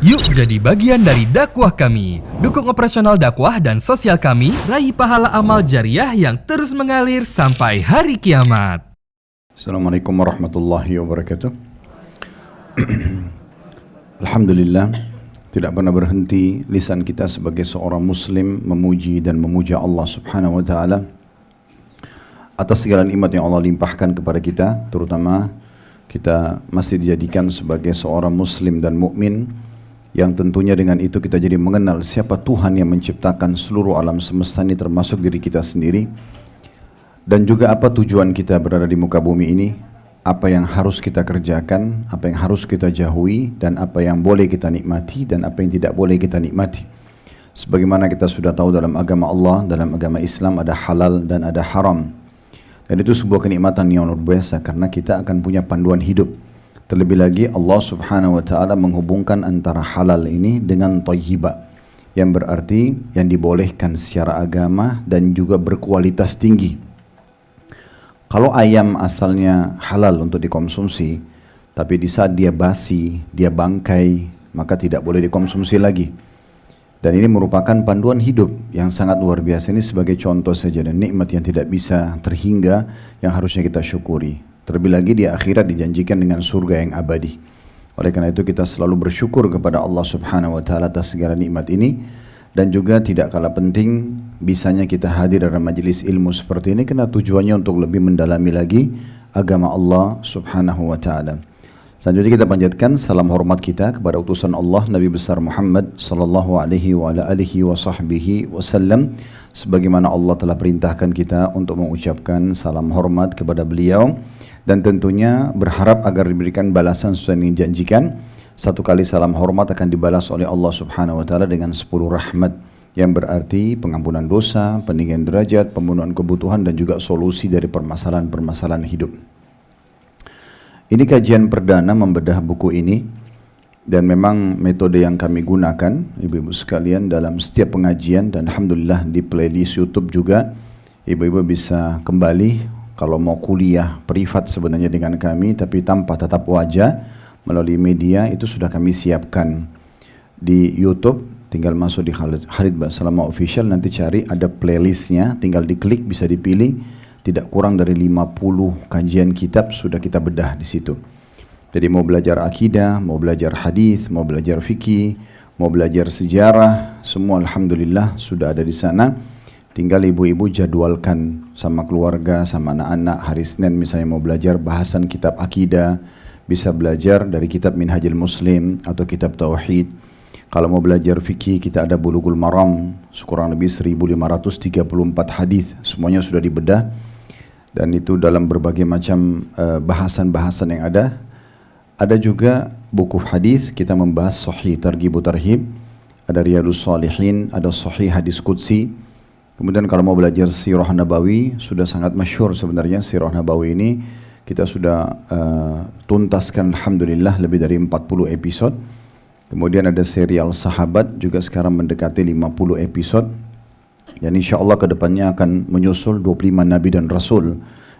Yuk jadi bagian dari dakwah kami. Dukung operasional dakwah dan sosial kami, raih pahala amal jariah yang terus mengalir sampai hari kiamat. Assalamualaikum warahmatullahi wabarakatuh. Alhamdulillah, tidak pernah berhenti lisan kita sebagai seorang muslim memuji dan memuja Allah subhanahu wa ta'ala atas segala nikmat yang Allah limpahkan kepada kita, terutama kita masih dijadikan sebagai seorang muslim dan mukmin, yang tentunya dengan itu kita jadi mengenal siapa Tuhan yang menciptakan seluruh alam semesta ini termasuk diri kita sendiri, dan juga apa tujuan kita berada di muka bumi ini, apa yang harus kita kerjakan, apa yang harus kita jauhi, dan apa yang boleh kita nikmati dan apa yang tidak boleh kita nikmati. Sebagaimana kita sudah tahu dalam agama Allah, dalam agama Islam ada halal dan ada haram, dan itu sebuah kenikmatan yang luar biasa karena kita akan punya panduan hidup. Terlebih lagi Allah subhanahu wa ta'ala menghubungkan antara halal ini dengan thayyibah, yang berarti yang dibolehkan secara agama dan juga berkualitas tinggi. Kalau ayam asalnya halal untuk dikonsumsi, tapi di saat dia basi, dia bangkai, maka tidak boleh dikonsumsi lagi. Dan ini merupakan panduan hidup yang sangat luar biasa. Ini sebagai contoh saja dan nikmat yang tidak bisa terhingga yang harusnya kita syukuri. Terlebih lagi di akhirat dijanjikan dengan surga yang abadi. Oleh karena itu kita selalu bersyukur kepada Allah subhanahu wa ta'ala atas segala nikmat ini. Dan juga tidak kalah penting bisanya kita hadir dalam majelis ilmu seperti ini, karena tujuannya untuk lebih mendalami lagi agama Allah subhanahu wa ta'ala. Selanjutnya kita panjatkan salam hormat kita kepada utusan Allah Nabi besar Muhammad sallallahu alaihi wa ala alihi wa sahbihi wasallam, sebagaimana Allah telah perintahkan kita untuk mengucapkan salam hormat kepada beliau, dan tentunya berharap agar diberikan balasan sesuai yang dijanjikan. Satu kali salam hormat akan dibalas oleh Allah subhanahu wa ta'ala dengan 10 rahmat, yang berarti pengampunan dosa, peninggian derajat, pemenuhan kebutuhan, dan juga solusi dari permasalahan-permasalahan hidup. Ini kajian perdana membedah buku ini, dan memang metode yang kami gunakan ibu-ibu sekalian dalam setiap pengajian, dan alhamdulillah di playlist YouTube juga ibu-ibu bisa kembali kalau mau kuliah privat sebenarnya dengan kami tapi tanpa tatap wajah melalui media, itu sudah kami siapkan di YouTube. Tinggal masuk di Khalid Basalamah Official, nanti cari ada playlistnya, tinggal diklik, bisa dipilih. Tidak kurang dari 50 kajian kitab sudah kita bedah di situ. Jadi mau belajar akidah, mau belajar hadis, mau belajar fikih, mau belajar sejarah, semua alhamdulillah sudah ada di sana. Tinggal ibu-ibu jadwalkan sama keluarga, sama anak-anak. Hari Senin misalnya mau belajar bahasan kitab akidah, bisa belajar dari kitab Minhajul Muslim atau kitab Tauhid. Kalau mau belajar fikih, kita ada Bulughul Maram, kurang lebih 1534 hadis, semuanya sudah dibedah. Dan itu dalam berbagai macam bahasan-bahasan yang ada. Ada juga buku hadis, kita membahas Sahih Targhib Tarhib, ada Riyadhus Shalihin, ada Sahih Hadis Qudsi. Kemudian kalau mau belajar Sirah Nabawi, sudah sangat masyhur sebenarnya Sirah Nabawi ini. Kita sudah tuntaskan alhamdulillah lebih dari 40 episode. Kemudian ada serial Sahabat, juga sekarang mendekati 50 episode. Dan insya Allah kedepannya akan menyusul 25 Nabi dan Rasul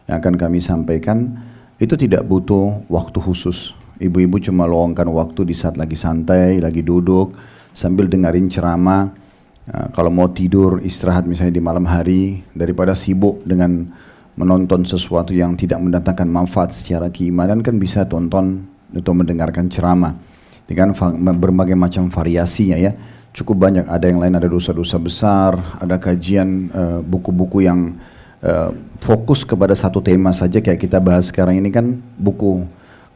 yang akan kami sampaikan. Itu tidak butuh waktu khusus. Ibu-ibu cuma luangkan waktu di saat lagi santai, lagi duduk, sambil dengerin ceramah. Kalau mau tidur, istirahat misalnya di malam hari, daripada sibuk dengan menonton sesuatu yang tidak mendatangkan manfaat secara keimanan, kan bisa tonton atau mendengarkan ceramah dengan berbagai macam variasinya ya. Cukup banyak, ada yang lain ada dosa-dosa besar, ada kajian buku-buku yang fokus kepada satu tema saja, kayak kita bahas sekarang ini kan buku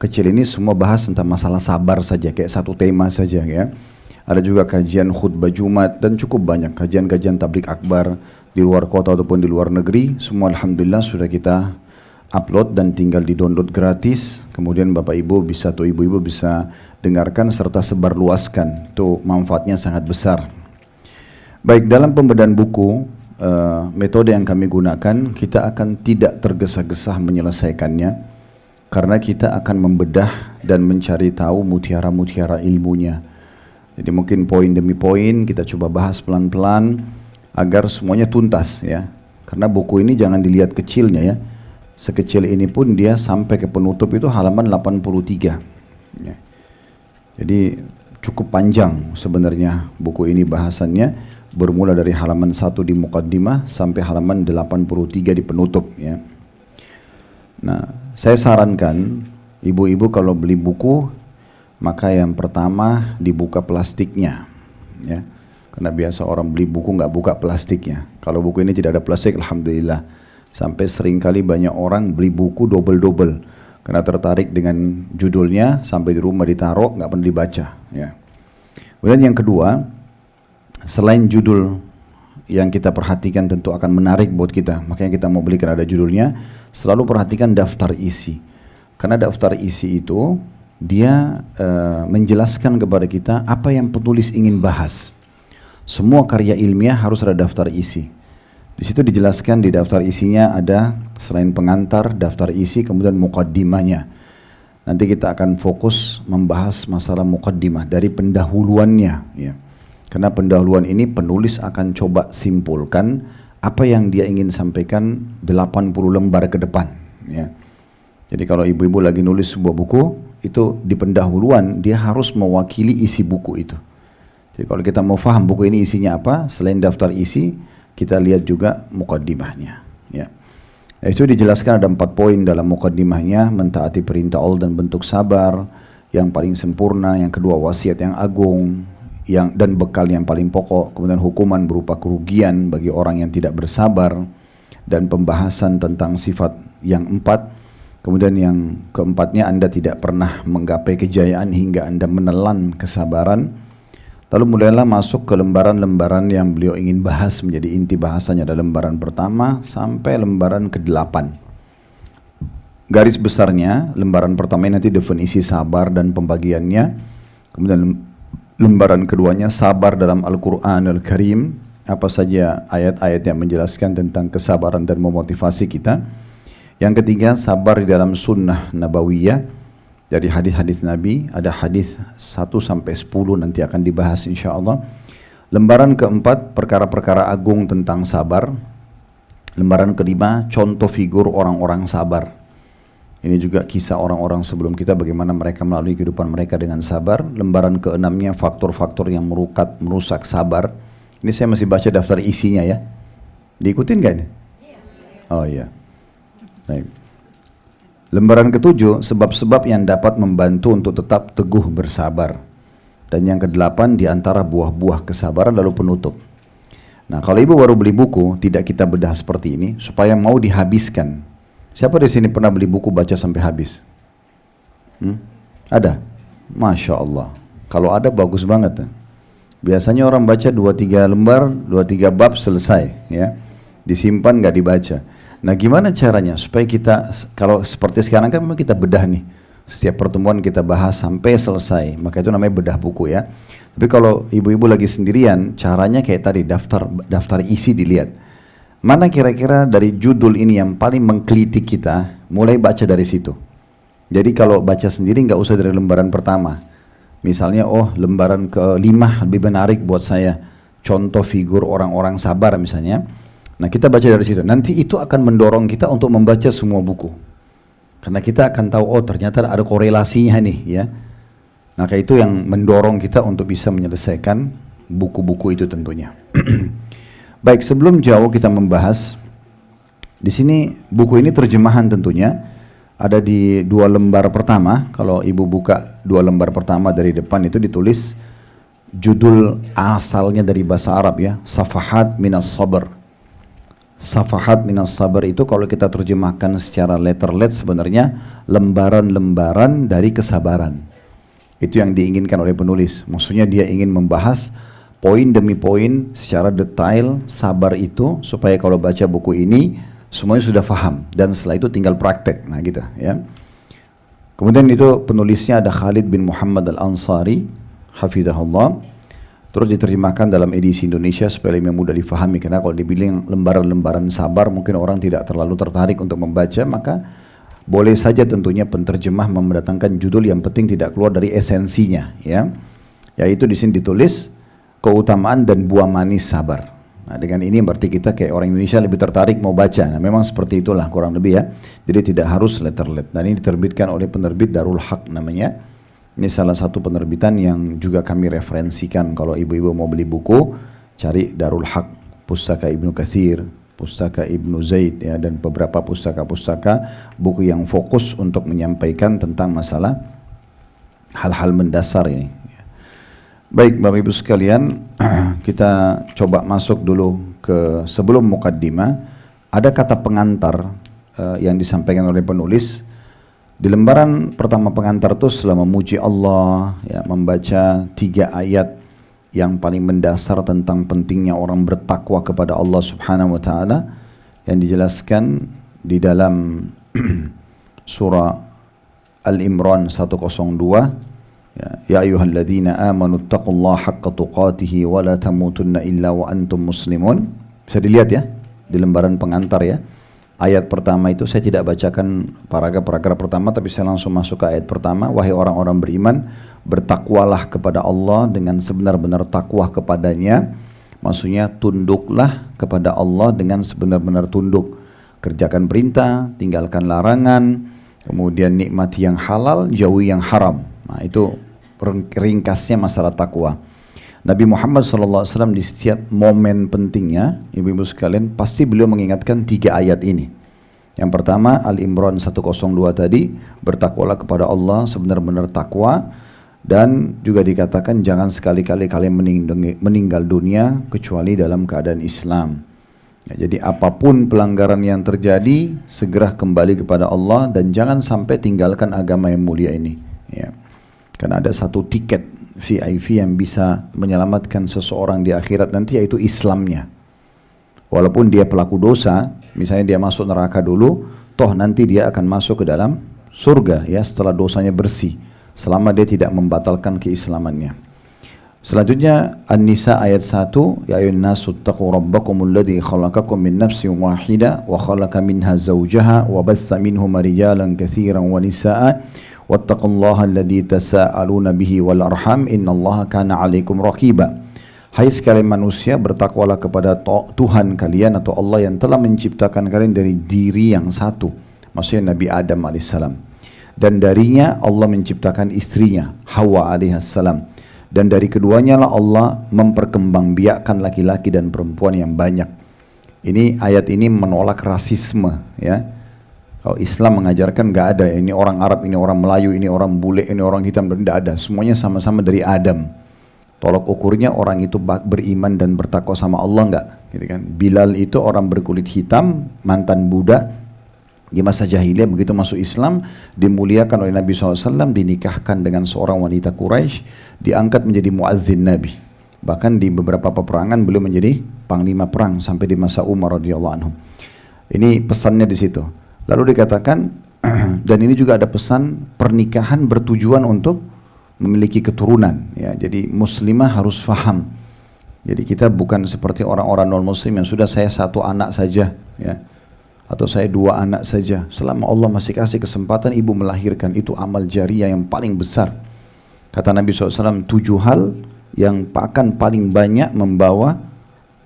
kecil ini semua bahas tentang masalah sabar saja, kayak satu tema saja ya. Ada juga kajian khutbah Jumat, dan cukup banyak kajian-kajian tabligh akbar di luar kota ataupun di luar negeri. Semua alhamdulillah sudah kita upload dan tinggal di-download gratis. Kemudian Bapak Ibu bisa atau Ibu-Ibu bisa dengarkan serta sebarluaskan. Itu manfaatnya sangat besar. Baik, dalam pembedahan buku, metode yang kami gunakan, kita akan tidak tergesa-gesa menyelesaikannya, karena kita akan membedah dan mencari tahu mutiara-mutiara ilmunya. Jadi mungkin poin demi poin kita coba bahas pelan-pelan agar semuanya tuntas ya. Karena buku ini jangan dilihat kecilnya ya. Sekecil ini pun dia sampai ke penutup itu halaman 83. Ya. Jadi cukup panjang sebenarnya buku ini bahasannya, bermula dari halaman 1 di muqaddimah sampai halaman 83 di penutup ya. Nah, saya sarankan ibu-ibu kalau beli buku, maka yang pertama dibuka plastiknya ya. Karena biasa orang beli buku nggak buka plastiknya. Kalau buku ini tidak ada plastik, alhamdulillah. Sampai seringkali banyak orang beli buku double-double karena tertarik dengan judulnya, sampai di rumah ditaruh nggak pernah dibaca ya. Kemudian yang kedua, selain judul yang kita perhatikan tentu akan menarik buat kita, makanya kita mau beli karena ada judulnya, selalu perhatikan daftar isi. Karena daftar isi itu dia menjelaskan kepada kita apa yang penulis ingin bahas. Semua karya ilmiah harus ada daftar isi. Di situ dijelaskan, di daftar isinya ada selain pengantar, daftar isi, kemudian muqaddimahnya. Nanti kita akan fokus membahas masalah muqaddimah dari pendahuluannya ya. Karena pendahuluan ini penulis akan coba simpulkan apa yang dia ingin sampaikan 80 lembar ke depan ya. Jadi kalau ibu-ibu lagi nulis sebuah buku, itu di pendahuluan dia harus mewakili isi buku itu. Jadi kalau kita mau paham buku ini isinya apa, selain daftar isi, kita lihat juga muqaddimahnya ya. Itu dijelaskan ada 4 poin dalam muqaddimahnya: mentaati perintah Allah dan bentuk sabar yang paling sempurna, yang kedua wasiat yang agung, dan bekal yang paling pokok, kemudian hukuman berupa kerugian bagi orang yang tidak bersabar, dan pembahasan tentang sifat yang 4. Kemudian yang keempatnya, Anda tidak pernah menggapai kejayaan hingga Anda menelan kesabaran. Lalu mulailah masuk ke lembaran-lembaran yang beliau ingin bahas, menjadi inti bahasanya ada lembaran pertama sampai lembaran ke-8. Garis besarnya, lembaran pertama ini nanti definisi sabar dan pembagiannya. Kemudian lembaran keduanya sabar dalam Al-Quran Al-Karim, apa saja ayat-ayat yang menjelaskan tentang kesabaran dan memotivasi kita. Yang ketiga, sabar di dalam sunnah nabawiyah, dari hadis-hadis Nabi, ada hadis 1 sampai 10 nanti akan dibahas insyaallah. Lembaran keempat, perkara-perkara agung tentang sabar. Lembaran kelima, contoh figur orang-orang sabar. Ini juga kisah orang-orang sebelum kita, bagaimana mereka melalui kehidupan mereka dengan sabar. Lembaran keenamnya, faktor-faktor yang merusak sabar. Ini saya masih baca daftar isinya ya. Diikutin gak ini? Oh iya. Baik. Lembaran ketujuh, sebab-sebab yang dapat membantu untuk tetap teguh bersabar. Dan yang ke-8, di antara buah-buah kesabaran, lalu penutup. Nah, kalau ibu baru beli buku, tidak kita bedah seperti ini, supaya mau dihabiskan. Siapa di sini pernah beli buku baca sampai habis? Ada? Masya Allah. Kalau ada, bagus banget. Biasanya orang baca 2-3 lembar, 2-3 bab, selesai. Ya, disimpan, gak dibaca. Nah, gimana caranya supaya kita, kalau seperti sekarang kan memang kita bedah nih, setiap pertemuan kita bahas sampai selesai, maka itu namanya bedah buku ya. Tapi kalau ibu-ibu lagi sendirian, caranya kayak tadi, daftar isi dilihat. Mana kira-kira dari judul ini yang paling menggelitik kita, mulai baca dari situ. Jadi kalau baca sendiri nggak usah dari lembaran pertama. Misalnya, oh lembaran ke-5 lebih menarik buat saya, contoh figur orang-orang sabar misalnya. Nah, kita baca dari situ. Nanti itu akan mendorong kita untuk membaca semua buku. Karena kita akan tahu, oh ternyata ada korelasinya nih ya. Maka itu yang mendorong kita untuk bisa menyelesaikan buku-buku itu tentunya. Baik, sebelum jauh kita membahas, di sini buku ini terjemahan tentunya ada di 2 lembar pertama. Kalau ibu buka 2 lembar pertama dari depan itu ditulis judul asalnya dari bahasa Arab ya, Safahat Minas Sabr. Safahat Minas Sabar itu kalau kita terjemahkan secara letter-let sebenarnya lembaran-lembaran dari kesabaran. Itu yang diinginkan oleh penulis. Maksudnya dia ingin membahas poin demi poin secara detail sabar itu, supaya kalau baca buku ini semuanya sudah faham dan setelah itu tinggal praktek. Nah gitu ya. Kemudian itu penulisnya ada Khalid bin Muhammad Al-Ansari, hafizahullah. Terus diterjemahkan dalam edisi Indonesia supaya lebih mudah difahami, karena kalau dibilang lembaran-lembaran sabar mungkin orang tidak terlalu tertarik untuk membaca, maka boleh saja tentunya penterjemah mendatangkan judul yang penting tidak keluar dari esensinya ya. Yaitu di sini ditulis keutamaan dan buah manis sabar. Nah, dengan ini berarti kita kayak orang Indonesia lebih tertarik mau baca. Nah, memang seperti itulah kurang lebih ya. Jadi tidak harus letter-let. Dan ini diterbitkan oleh penerbit Darul Haq namanya. Ini salah satu penerbitan yang juga kami referensikan. Kalau ibu-ibu mau beli buku, cari Darul Haq, Pustaka Ibnu Katsir, Pustaka Ibnu Zaid, ya, dan beberapa pustaka-pustaka buku yang fokus untuk menyampaikan tentang masalah hal-hal mendasar ini. Baik Bapak Ibu sekalian, kita coba masuk dulu ke sebelum mukaddimah. Ada kata pengantar yang disampaikan oleh penulis. Di lembaran pertama pengantar itu setelah memuji Allah, ya, membaca 3 ayat yang paling mendasar tentang pentingnya orang bertakwa kepada Allah Subhanahu wa taala yang dijelaskan di dalam surah Al-Imran 102, ya ayyuhalladzina amanu taqullaha haqqa tuqatih wa la tamutunna illa wa antum muslimun. Bisa dilihat ya di lembaran pengantar ya. Ayat pertama itu saya tidak bacakan paragraf pertama, tapi saya langsung masuk ke ayat pertama. Wahai orang-orang beriman, bertakwalah kepada Allah dengan sebenar-benar takwa kepadanya. Maksudnya tunduklah kepada Allah dengan sebenar-benar tunduk. Kerjakan perintah, tinggalkan larangan, kemudian nikmati yang halal, jauhi yang haram. Nah, itu ringkasnya masalah takwa. Nabi Muhammad SAW di setiap momen pentingnya, ibu-ibu sekalian, pasti beliau mengingatkan 3 ayat ini. Yang pertama, Al-Imran 102 tadi, bertakwalah kepada Allah sebenar-benar takwa. Dan juga dikatakan jangan sekali-kali kalian meninggal dunia kecuali dalam keadaan Islam. Ya, jadi apapun pelanggaran yang terjadi, segera kembali kepada Allah dan jangan sampai tinggalkan agama yang mulia ini. Ya. Karena ada satu tiket VIP yang bisa menyelamatkan seseorang di akhirat nanti, yaitu Islamnya. Walaupun dia pelaku dosa, misalnya dia masuk neraka dulu, toh nanti dia akan masuk ke dalam surga ya setelah dosanya bersih, selama dia tidak membatalkan keislamannya. Selanjutnya An-Nisa ayat 1, ya ayyuhan nasu taqu rabbakumul ladzi khalaqakum min nafsin wahidah wa khalaqa minha zawjaha wa batha minhuma rijalan katsiran wa nisaa'a wattaqullaha alladzi tasaaluna bihi wal arham innallaha kana 'alaikum raqiba. Hai sekalian manusia, bertakwalah kepada Tuhan kalian atau Allah yang telah menciptakan kalian dari diri yang satu, maksudnya Nabi Adam alaihissalam, dan darinya Allah menciptakan istrinya Hawa alaihissalam, dan dari keduanya lah Allah memperkembangbiakkan laki-laki dan perempuan yang banyak. Ini ayat ini menolak rasisme ya. Kalau Islam mengajarkan nggak ada ini orang Arab, ini orang Melayu, ini orang bule, ini orang hitam, tidak ada. Semuanya sama-sama dari Adam. Tolok ukurnya orang itu beriman dan bertakwa sama Allah nggak? Gitu kan? Bilal itu orang berkulit hitam, mantan budak di masa jahiliyah, begitu masuk Islam dimuliakan oleh Nabi SAW, dinikahkan dengan seorang wanita Quraisy, diangkat menjadi muazzin Nabi. Bahkan di beberapa peperangan beliau menjadi panglima perang sampai di masa Umar radhiyallahu anhu. Ini pesannya di situ. Lalu dikatakan dan ini juga ada pesan pernikahan bertujuan untuk memiliki keturunan ya. Jadi muslimah harus faham. Jadi kita bukan seperti orang-orang non muslim yang sudah saya 1 anak saja ya, atau saya 2 anak saja. Selama Allah masih kasih kesempatan ibu melahirkan, itu amal jariah yang paling besar. Kata Nabi SAW, 7 hal yang akan paling banyak membawa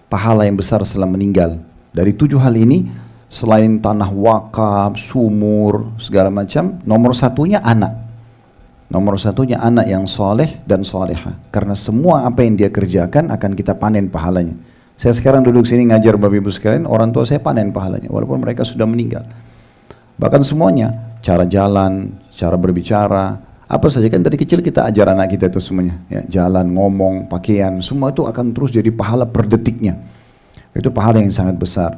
pahala yang besar setelah meninggal. Dari 7 hal ini, selain tanah wakaf, sumur, segala macam, nomor satunya anak. Nomor satunya anak yang soleh dan soleha. Karena semua apa yang dia kerjakan akan kita panen pahalanya. Saya sekarang duduk sini ngajar Bapak Ibu sekalian, orang tua saya panen pahalanya walaupun mereka sudah meninggal. Bahkan semuanya, cara jalan, cara berbicara, apa saja kan dari kecil kita ajar anak kita itu semuanya. Ya, jalan, ngomong, pakaian, semua itu akan terus jadi pahala per detiknya. Itu pahala yang sangat besar.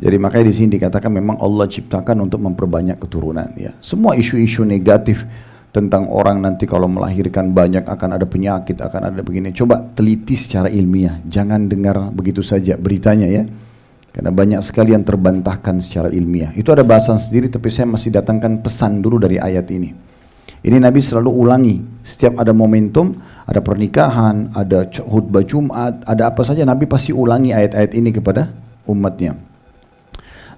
Jadi makanya di sini dikatakan memang Allah ciptakan untuk memperbanyak keturunan. Ya, semua isu-isu negatif tentang orang nanti kalau melahirkan banyak akan ada penyakit, akan ada begini. Coba teliti secara ilmiah, jangan dengar begitu saja beritanya ya. Karena banyak sekali yang terbantahkan secara ilmiah. Itu ada bahasan sendiri, tapi saya masih datangkan pesan dulu dari ayat ini. Ini Nabi selalu ulangi, setiap ada momentum, ada pernikahan, ada khutbah Jumat, ada apa saja, Nabi pasti ulangi ayat-ayat ini kepada umatnya.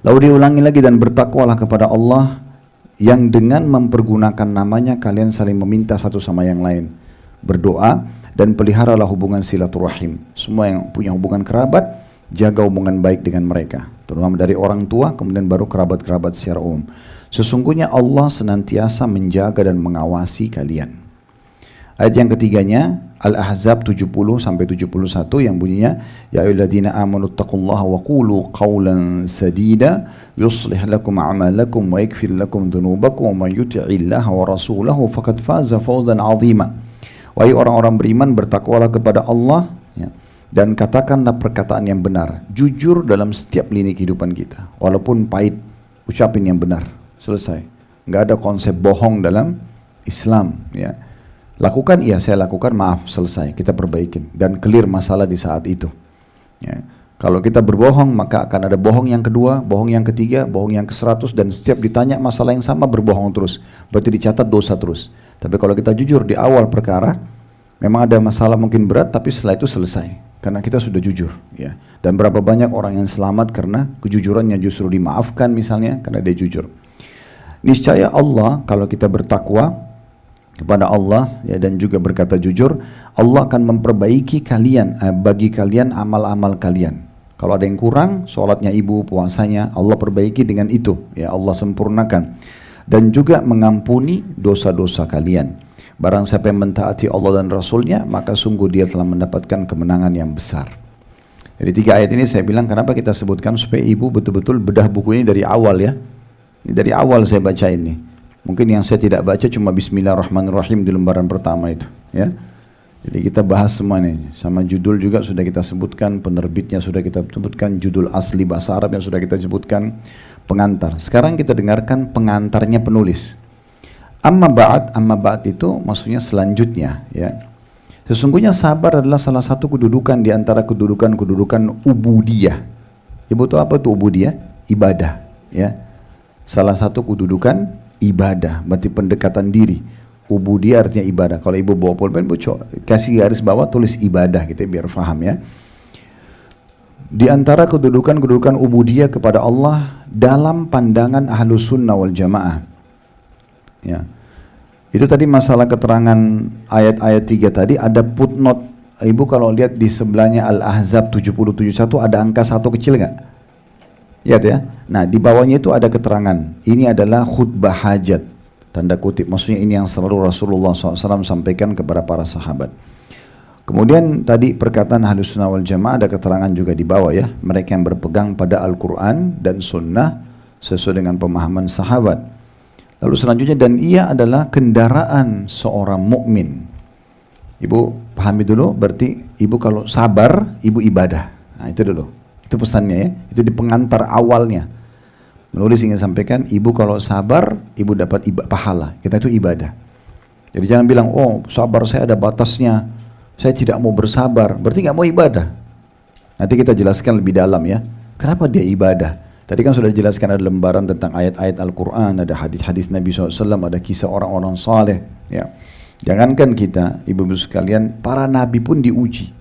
Lalu diulangi lagi, dan bertakwalah kepada Allah yang dengan mempergunakan namanya kalian saling meminta satu sama yang lain, berdoa, dan peliharalah hubungan silaturahim. Semua yang punya hubungan kerabat, jaga hubungan baik dengan mereka, terutama dari orang tua, kemudian baru kerabat-kerabat secara umum. Sesungguhnya Allah senantiasa menjaga dan mengawasi kalian. Ayat yang ketiganya Al-Ahzab 70 sampai 71 yang bunyinya ya ayyuhalladzina amanu taqullaha wa qulu qawlan sadida yuslih lakum a'malakum wa yaghfir lakum dhunubakum wa man yuti'illaha wa rasulahu faqad faza fawzan 'azima. Wahai orang-orang beriman, bertakwalah kepada Allah ya, dan katakanlah perkataan yang benar, jujur dalam setiap lini kehidupan kita, walaupun pahit, ucapin yang benar, selesai. Nggak ada konsep bohong dalam Islam ya. Lakukan, iya saya lakukan, maaf, selesai, kita perbaikin dan clear masalah di saat itu ya. Kalau kita berbohong maka akan ada bohong yang kedua, bohong yang ketiga, bohong yang ke-100, dan setiap ditanya masalah yang sama berbohong terus, berarti dicatat dosa terus. Tapi kalau kita jujur di awal perkara, memang ada masalah mungkin berat, tapi setelah itu selesai karena kita sudah jujur ya. Dan berapa banyak orang yang selamat karena kejujurannya, justru dimaafkan misalnya karena dia jujur. Niscaya Allah, kalau kita bertakwa kepada Allah ya, dan juga berkata jujur, Allah akan memperbaiki kalian, bagi kalian amal-amal kalian. Kalau ada yang kurang, sholatnya ibu, puasanya, Allah perbaiki dengan itu ya, Allah sempurnakan. Dan juga mengampuni dosa-dosa kalian. Barang siapa yang mentaati Allah dan Rasulnya, maka sungguh dia telah mendapatkan kemenangan yang besar. Jadi 3 ayat ini saya bilang kenapa kita sebutkan, supaya ibu betul-betul bedah buku ini dari awal ya. Ini dari awal saya baca ini. Mungkin yang saya tidak baca cuma Bismillahirrahmanirrahim di lembaran pertama itu ya. Jadi kita bahas semua nih, sama judul juga sudah kita sebutkan, penerbitnya sudah kita sebutkan, judul asli bahasa Arab yang sudah kita sebutkan, pengantar. Sekarang kita dengarkan pengantarnya penulis. Amma ba'd itu maksudnya selanjutnya ya. Sesungguhnya sabar adalah salah satu kedudukan di antara kedudukan ubudiyah. Ibu tahu apa itu ubudiyah? Ibadah ya. Salah satu kedudukan ibadah, berarti pendekatan diri. Ubudiyah artinya ibadah. Kalau ibu bawa pulpen, ibu kasih garis bawah, tulis ibadah gitu biar faham ya. Di antara kedudukan ubudiyah kepada Allah dalam pandangan Ahlus Sunnah wal Jamaah ya. Itu tadi masalah keterangan ayat-ayat 3 tadi, ada footnote. Ibu kalau lihat di sebelahnya Al-Ahzab 70-71 ada angka 1 kecil nggak? Lihat ya. Nah di bawahnya itu ada keterangan. Ini adalah khutbah hajat, tanda kutip. Maksudnya ini yang selalu Rasulullah SAW sampaikan kepada para sahabat. Kemudian tadi perkataan Ahlus Sunnah wal Jamaah ada keterangan juga di bawah ya. Mereka yang berpegang pada Al-Quran dan Sunnah sesuai dengan pemahaman sahabat. Lalu selanjutnya, dan ia adalah kendaraan seorang mukmin. Ibu pahami dulu, berarti ibu kalau sabar, ibu ibadah. Nah itu dulu. Itu pesannya ya, itu di pengantar awalnya. Menulis ingin sampaikan, ibu kalau sabar, ibu dapat pahala. Kita itu ibadah. Jadi jangan bilang, oh sabar saya ada batasnya, saya tidak mau bersabar, berarti nggak mau ibadah. Nanti kita jelaskan lebih dalam ya, kenapa dia ibadah. Tadi kan sudah dijelaskan, ada lembaran tentang ayat-ayat Al-Quran, ada hadis-hadis Nabi SAW, ada kisah orang-orang saleh. Ya. Jangankan kita, ibu-ibu sekalian, para nabi pun diuji.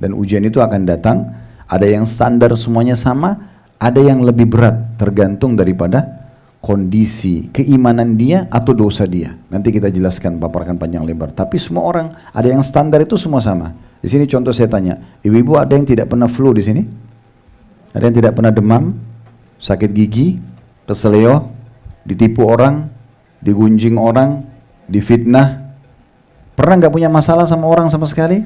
Dan ujian itu akan datang. Ada yang standar semuanya sama, ada yang lebih berat tergantung daripada kondisi keimanan dia atau dosa dia. Nanti kita jelaskan, paparkan panjang lebar. Tapi semua orang ada yang standar itu semua sama. Di sini contoh saya tanya, ibu-ibu ada yang tidak pernah flu di sini? Ada yang tidak pernah demam, sakit gigi, keseleo, ditipu orang, digunjing orang, difitnah? Pernah nggak punya masalah sama orang sama sekali?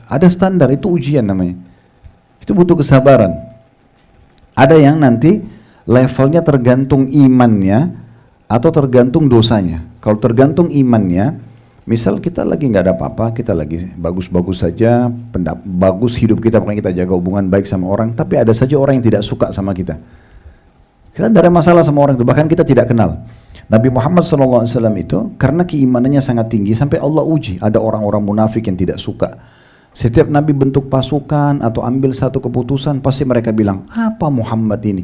Ada standar, itu ujian namanya. Itu butuh kesabaran. Ada yang nanti levelnya tergantung imannya atau tergantung dosanya. Kalau tergantung imannya, misal kita lagi nggak ada apa-apa, kita lagi bagus-bagus saja, bagus hidup kita, pokoknya kita jaga hubungan baik sama orang, tapi ada saja orang yang tidak suka sama kita. Kita tidak ada masalah sama orang itu, bahkan kita tidak kenal. Nabi Muhammad SAW itu karena keimanannya sangat tinggi sampai Allah uji. Ada orang-orang munafik yang tidak suka. Setiap Nabi bentuk pasukan atau ambil satu keputusan, pasti mereka bilang, apa Muhammad ini?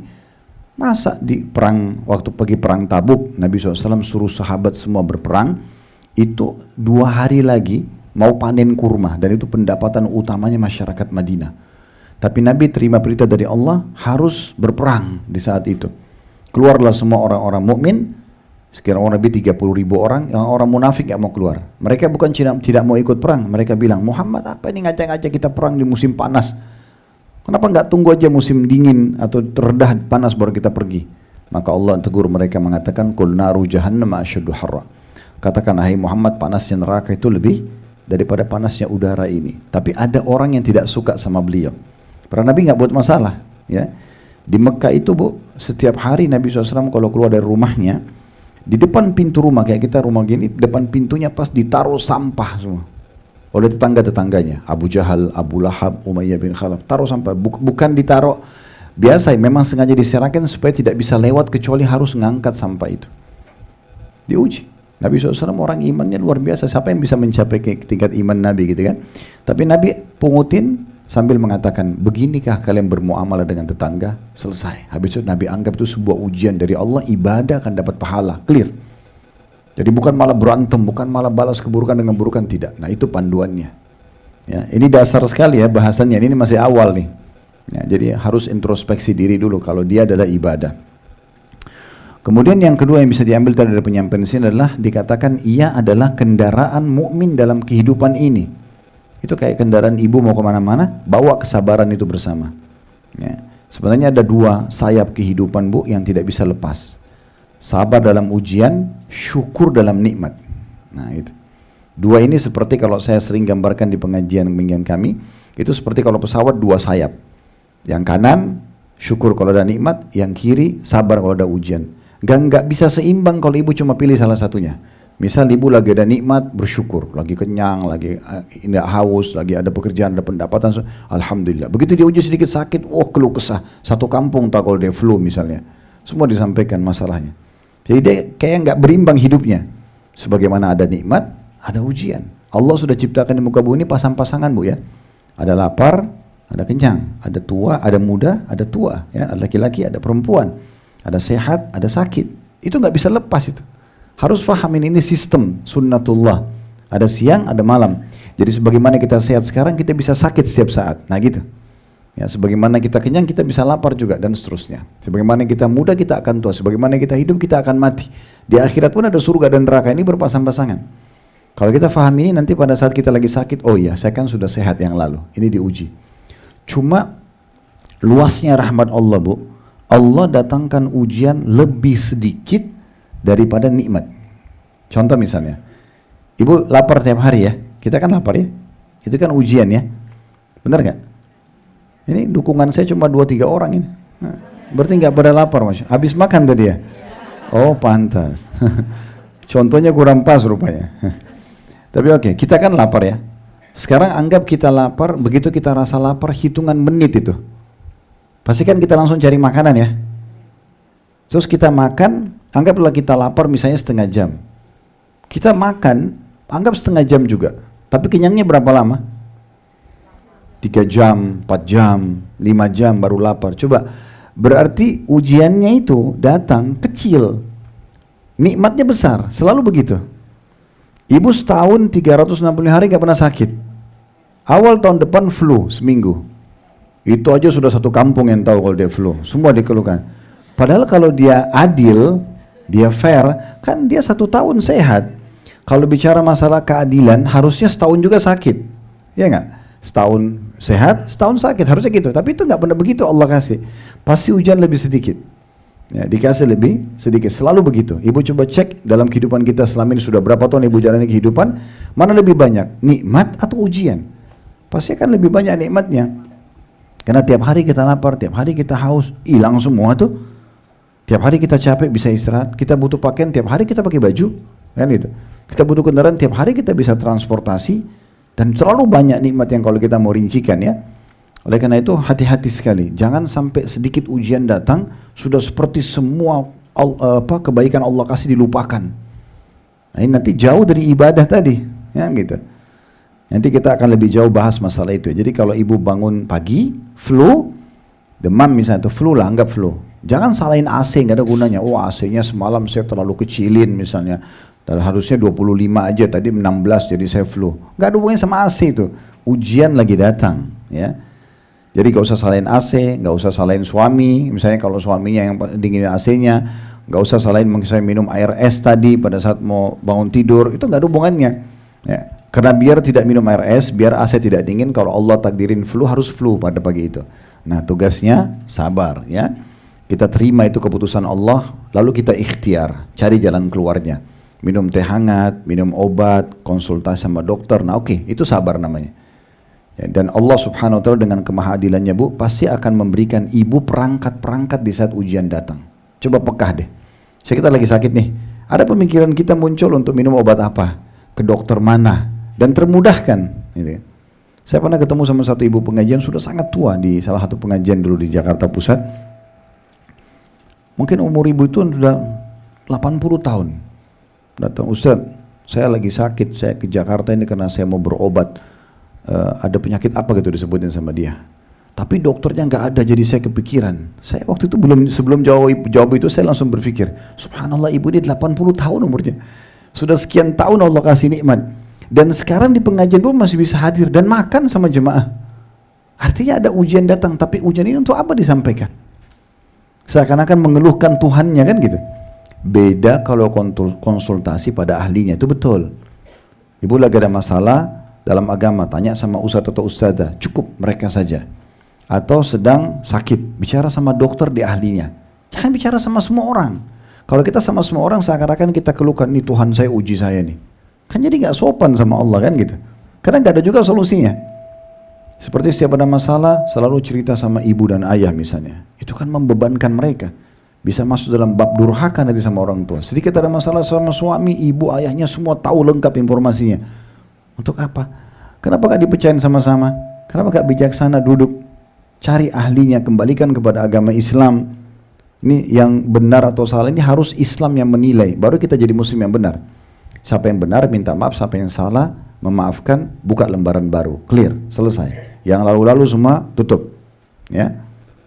Masa di perang, waktu pergi perang Tabuk, Nabi SAW suruh sahabat semua berperang, itu 2 hari lagi mau panen kurma, dan itu pendapatan utamanya masyarakat Madinah. Tapi Nabi terima perintah dari Allah harus berperang di saat itu. Keluarlah semua orang-orang mukmin, sekitar orang lebih 30.000 orang, yang orang munafik gak mau keluar. Mereka bukan tidak mau ikut perang, mereka bilang, Muhammad apa ini ngajak-ngajak kita perang di musim panas? Kenapa nggak tunggu aja musim dingin atau teredah panas baru kita pergi? Maka Allah tegur mereka mengatakan, Qul naru jahannam asyaddu harra. katakan, hai Muhammad, panasnya neraka itu lebih daripada panasnya udara ini. Tapi ada orang yang tidak suka sama beliau. Para Nabi nggak buat masalah, ya. Di Mekah itu Bu, setiap hari Nabi SAW kalau keluar dari rumahnya, di depan pintu rumah, kayak kita rumah gini, depan pintunya pas ditaruh sampah semua oleh tetangga-tetangganya, Abu Jahal, Abu Lahab, Umayyah bin Khalaf, taruh sampah, bukan ditaruh biasa, memang sengaja diserahkan supaya tidak bisa lewat kecuali harus ngangkat sampah itu. Diuji. Nabi SAW orang imannya luar biasa, siapa yang bisa mencapai ke tingkat iman Nabi gitu kan. Tapi Nabi pungutin sambil mengatakan, beginikah kalian bermuamalah dengan tetangga? Selesai. Habis itu Nabi anggap itu sebuah ujian dari Allah, ibadah akan dapat pahala, clear. Jadi bukan malah berantem, bukan malah balas keburukan dengan burukan, tidak. Nah itu panduannya. Ya, ini dasar sekali ya bahasannya, ini masih awal nih. Ya, jadi harus introspeksi diri dulu kalau dia adalah ibadah. Kemudian yang kedua yang bisa diambil dari penyampaian sini adalah dikatakan ia adalah kendaraan mukmin dalam kehidupan ini. Itu kayak kendaraan ibu mau kemana-mana, bawa kesabaran itu bersama. Ya. Sebenarnya ada dua sayap kehidupan Bu yang tidak bisa lepas. Sabar dalam ujian, syukur dalam nikmat. Nah itu. Dua ini seperti kalau saya sering gambarkan di pengajian kami, itu seperti kalau pesawat dua sayap. Yang kanan syukur kalau ada nikmat, yang kiri sabar kalau ada ujian. Nggak bisa seimbang kalau ibu cuma pilih salah satunya. Misal ibu lagi ada nikmat, bersyukur, lagi kenyang, lagi tidak haus, lagi ada pekerjaan, ada pendapatan, alhamdulillah. Begitu dia uji sedikit sakit, keluh kesah. Satu kampung tak kalau dia flu misalnya, semua disampaikan masalahnya. Jadi dia kayak nggak berimbang hidupnya. Sebagaimana ada nikmat, ada ujian. Allah sudah ciptakan di muka bumi ini pasang-pasangan Bu ya. Ada lapar, ada kenyang, ada tua, ada muda, ada tua, ya, ada laki-laki, ada perempuan, ada sehat, ada sakit. Itu nggak bisa lepas itu. Harus fahamin ini sistem sunnatullah. Ada siang, ada malam. Jadi sebagaimana kita sehat sekarang, kita bisa sakit setiap saat. Nah gitu. Ya, sebagaimana kita kenyang, kita bisa lapar juga dan seterusnya. Sebagaimana kita muda, kita akan tua. Sebagaimana kita hidup, kita akan mati. Di akhirat pun ada surga dan neraka, ini berpasang-pasangan. Kalau kita faham ini, nanti pada saat kita lagi sakit, oh iya, saya kan sudah sehat yang lalu. Ini diuji. Cuma luasnya rahmat Allah Bu, Allah datangkan ujian lebih sedikit daripada nikmat. Contoh misalnya, ibu lapar tiap hari ya, kita kan lapar ya, itu kan ujian ya, benar nggak? Ini dukungan saya cuma 2-3 orang ini, nah, berarti nggak pada lapar Mas. Habis makan tadi ya? Oh pantas. Contohnya kurang pas rupanya. Tapi oke, kita kan lapar ya. Sekarang anggap kita lapar, begitu kita rasa lapar, hitungan menit itu. Pasti kan kita langsung cari makanan ya. Terus kita makan, anggaplah kita lapar misalnya setengah jam. Kita makan, anggap setengah jam juga. Tapi kenyangnya berapa lama? 3 jam, 4 jam, 5 jam baru lapar. Coba, berarti ujiannya itu datang kecil. Nikmatnya besar, selalu begitu. Ibu setahun 360 hari gak pernah sakit. Awal tahun depan flu seminggu. Itu aja sudah satu kampung yang tahu kalau dia flu. Semua dikeluhkan. Padahal kalau dia adil, dia fair, kan dia 1 tahun sehat. Kalau bicara masalah keadilan, harusnya setahun juga sakit. Ya nggak? Setahun sehat, setahun sakit, harusnya gitu. Tapi itu nggak pernah begitu Allah kasih. Pasti ujian lebih sedikit. Ya, dikasih lebih sedikit, selalu begitu. Ibu coba cek dalam kehidupan kita selama ini sudah berapa tahun ibu jalani kehidupan, mana lebih banyak, nikmat atau ujian? Pasti akan lebih banyak nikmatnya. Karena tiap hari kita lapar, tiap hari kita haus, hilang semua tuh. Tiap hari kita capek bisa istirahat, kita butuh pakaian, tiap hari kita pakai baju, kan gitu. Kita butuh kendaraan, tiap hari kita bisa transportasi, dan terlalu banyak nikmat yang kalau kita mau rincikan ya. Oleh karena itu hati-hati sekali, jangan sampai sedikit ujian datang sudah seperti semua kebaikan Allah kasih dilupakan. Nah, ini nanti jauh dari ibadah tadi, ya gitu. Nanti kita akan lebih jauh bahas masalah itu. Jadi kalau ibu bangun pagi, flu, demam misalnya, itu flu lah, anggap flu. Jangan salahin AC, nggak ada gunanya. Oh AC-nya semalam saya terlalu kecilin misalnya. Dan harusnya 25 aja, tadi 16 jadi saya flu. Nggak ada hubungannya sama AC itu. Ujian lagi datang, ya. Jadi nggak usah salahin AC, nggak usah salahin suami. Misalnya kalau suaminya yang dingin AC-nya, nggak usah salahin misalnya minum air es tadi pada saat mau bangun tidur. Itu nggak ada hubungannya. Ya. Karena biar tidak minum air es, biar AC tidak dingin, kalau Allah takdirin flu, harus flu pada pagi itu. Nah tugasnya sabar ya. Kita terima itu keputusan Allah, lalu kita ikhtiar, cari jalan keluarnya. minum teh hangat, minum obat, konsultasi sama dokter. Nah oke, itu sabar namanya. Ya, dan Allah subhanahu wa ta'ala dengan kemahadilannya Bu, pasti akan memberikan ibu perangkat-perangkat di saat ujian datang. Coba pekah deh. Kita lagi sakit nih, ada pemikiran kita muncul untuk minum obat apa, ke dokter mana, dan termudahkan. Gitu. Saya pernah ketemu sama satu ibu pengajian sudah sangat tua di salah satu pengajian dulu di Jakarta Pusat. Mungkin umur ibu itu sudah 80 tahun. Datang, Ustaz, saya lagi sakit, saya ke Jakarta ini karena saya mau berobat. Ada penyakit apa gitu disebutin sama dia. Tapi dokternya nggak ada, jadi saya kepikiran. Saya waktu itu sebelum jawab itu saya langsung berpikir, subhanallah ibu ini 80 tahun umurnya. Sudah sekian tahun Allah kasih nikmat. Dan sekarang di pengajian pun masih bisa hadir dan makan sama jemaah. Artinya ada ujian datang, tapi ujian ini untuk apa disampaikan? Seakan-akan mengeluhkan Tuhannya kan gitu. Beda kalau konsultasi pada ahlinya, itu betul. Ibu lagi ada masalah dalam agama, tanya sama ustadz atau ustadzah, cukup mereka saja. Atau sedang sakit, bicara sama dokter di ahlinya. Jangan bicara sama semua orang. Kalau kita sama semua orang seakan-akan kita keluhkan, nih Tuhan saya uji saya nih. Kan jadi gak sopan sama Allah kan gitu. Karena gak ada juga solusinya. Seperti setiap ada masalah selalu cerita sama ibu dan ayah misalnya. Itu kan membebankan mereka. Bisa masuk dalam bab durhaka nanti sama orang tua. Sedikit ada masalah sama suami, ibu, ayahnya semua tahu lengkap informasinya. Untuk apa? Kenapa gak dipecahin sama-sama? Kenapa gak bijaksana duduk? Cari ahlinya, kembalikan kepada agama Islam. Ini yang benar atau salah ini harus Islam yang menilai. Baru kita jadi muslim yang benar. Siapa yang benar minta maaf, siapa yang salah memaafkan, buka lembaran baru, clear, selesai. Yang lalu-lalu semua tutup, ya.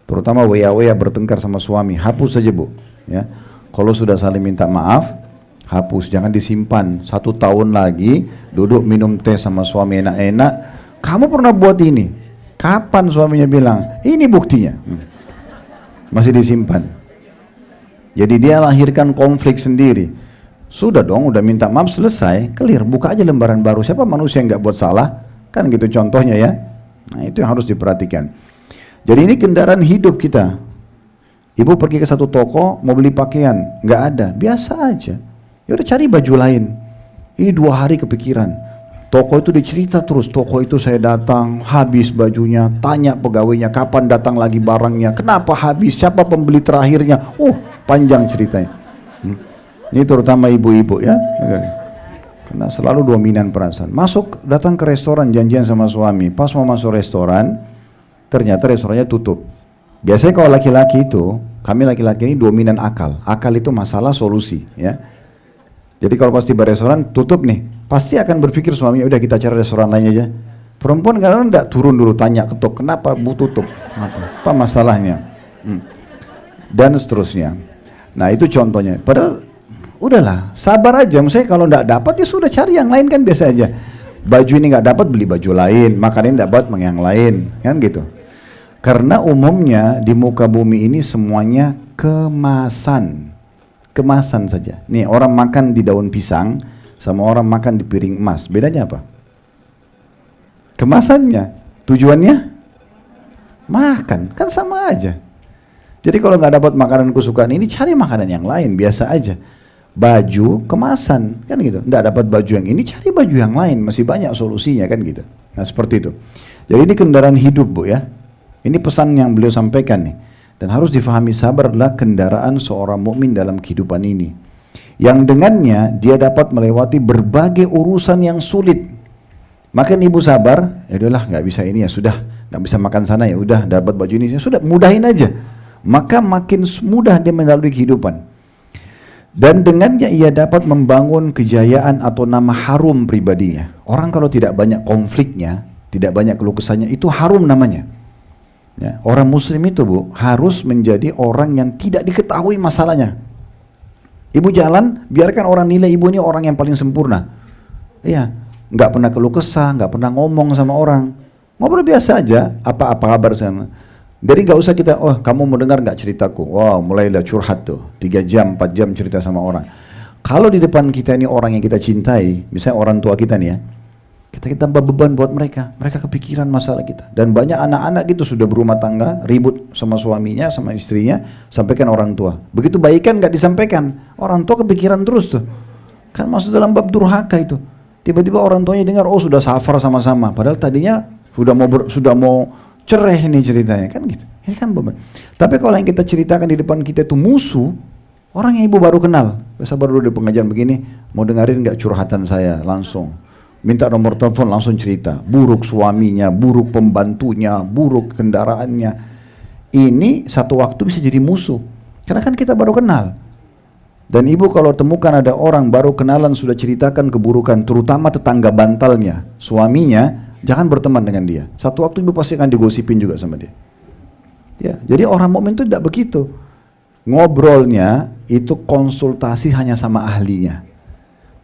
Terutama waya-waya bertengkar sama suami, hapus saja Bu, ya. Kalau sudah saling minta maaf, hapus, jangan disimpan. 1 tahun lagi duduk minum teh sama suami enak-enak, kamu pernah buat ini? Kapan suaminya bilang? Ini buktinya. Masih disimpan. Jadi dia lahirkan konflik sendiri. Sudah dong, udah minta maaf selesai, clear, buka aja lembaran baru. Siapa manusia yang nggak buat salah? Kan gitu contohnya ya. Nah itu yang harus diperhatikan. Jadi ini kendaraan hidup kita. Ibu pergi ke satu toko mau beli pakaian, nggak ada, biasa aja. Ya udah cari baju lain. Ini 2 hari kepikiran. Toko itu dicerita terus, toko itu saya datang, habis bajunya, tanya pegawainya kapan datang lagi barangnya, kenapa habis, siapa pembeli terakhirnya, panjang ceritanya. Ini terutama ibu-ibu ya, karena selalu dominan perasaan. Datang ke restoran janjian sama suami, pas mau masuk restoran, ternyata restorannya tutup. Biasanya kalau laki-laki itu, kami laki-laki ini dominan akal. Akal itu masalah solusi ya. Jadi kalau pas tiba restoran tutup nih, pasti akan berpikir suaminya, udah kita cari restoran lain aja. Perempuan kadang-kadang enggak turun dulu tanya ketuk, kenapa Bu tutup? Apa masalahnya? Dan seterusnya. Nah itu contohnya. Padahal udahlah, sabar aja. Maksudnya kalau enggak dapat ya sudah cari yang lain kan biasa aja. Baju ini enggak dapat beli baju lain, makan ini enggak dapat yang lain, kan gitu. Karena umumnya di muka bumi ini semuanya kemasan. Kemasan saja. Nih orang makan di daun pisang sama orang makan di piring emas. Bedanya apa? Kemasannya. Tujuannya makan. Kan sama aja. Jadi kalau nggak dapat makanan kesukaan ini, cari makanan yang lain. Biasa aja. Baju kemasan. Kan gitu. Nggak dapat baju yang ini, cari baju yang lain. Masih banyak solusinya kan gitu. Nah seperti itu. Jadi ini kendaraan hidup Bu ya. Ini pesan yang beliau sampaikan nih. Dan harus difahami sabar adalah kendaraan seorang mukmin dalam kehidupan ini. Yang dengannya dia dapat melewati berbagai urusan yang sulit. Makin ibu sabar, ya udahlah nggak bisa ini ya sudah, nggak bisa makan sana ya udah, dapat baju ini ya sudah, mudahin aja. Maka makin mudah dia melalui kehidupan. Dan dengannya ia dapat membangun kejayaan atau nama harum pribadinya. Orang kalau tidak banyak konfliknya, tidak banyak keluh kesahnya, itu harum namanya. Ya, orang muslim itu Bu harus menjadi orang yang tidak diketahui masalahnya. Ibu jalan, biarkan orang nilai ibu ini orang yang paling sempurna. Iya, nggak pernah keluh kesah, nggak pernah ngomong sama orang, ngobrol biasa aja. Apa kabar sana? Jadi nggak usah kita, kamu mau dengar nggak ceritaku? Wow, mulailah curhat tuh, 3 jam, 4 jam cerita sama orang. Kalau di depan kita ini orang yang kita cintai, misalnya orang tua kita nih ya. Kita tambah beban buat mereka kepikiran masalah kita. Dan banyak anak-anak gitu sudah berumah tangga, ribut sama suaminya, sama istrinya, sampaikan orang tua. Begitu baikan nggak disampaikan, orang tua kepikiran terus tuh. Kan masuk dalam bab durhaka itu. Tiba-tiba orang tuanya dengar, oh sudah safar sama-sama. Padahal tadinya sudah mau cerai ini ceritanya, kan gitu. Ini kan beban. Tapi kalau yang kita ceritakan di depan kita itu musuh, orang yang ibu baru kenal. Biasa baru di pengajian begini, mau dengerin nggak curhatan saya langsung. Minta nomor telepon langsung cerita. Buruk suaminya, buruk pembantunya, buruk kendaraannya. Ini satu waktu bisa jadi musuh. Karena kan kita baru kenal. Dan ibu kalau temukan ada orang baru kenalan sudah ceritakan keburukan, terutama tetangga bantalnya, suaminya, jangan berteman dengan dia. Satu waktu ibu pasti akan digosipin juga sama dia. Ya, jadi orang mukmin itu tidak begitu. Ngobrolnya itu konsultasi hanya sama ahlinya.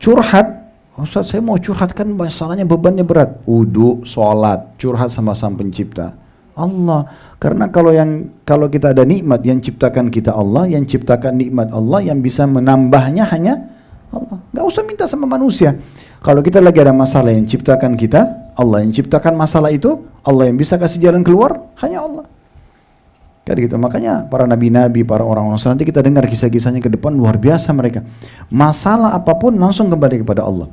Curhat, Ustaz saya mau curhat kan masalahnya bebannya berat. Wudu, sholat, curhat sama Sang Pencipta Allah. Karena kalau kita ada nikmat yang ciptakan kita Allah, yang ciptakan nikmat Allah, yang bisa menambahnya hanya Allah. Gak usah minta sama manusia. Kalau kita lagi ada masalah yang ciptakan kita, Allah yang ciptakan masalah itu, Allah yang bisa kasih jalan keluar, hanya Allah. Kayak gitu. Makanya para nabi-nabi, para orang-orang saleh, nanti kita dengar kisah-kisahnya ke depan, luar biasa mereka. Masalah apapun langsung kembali kepada Allah.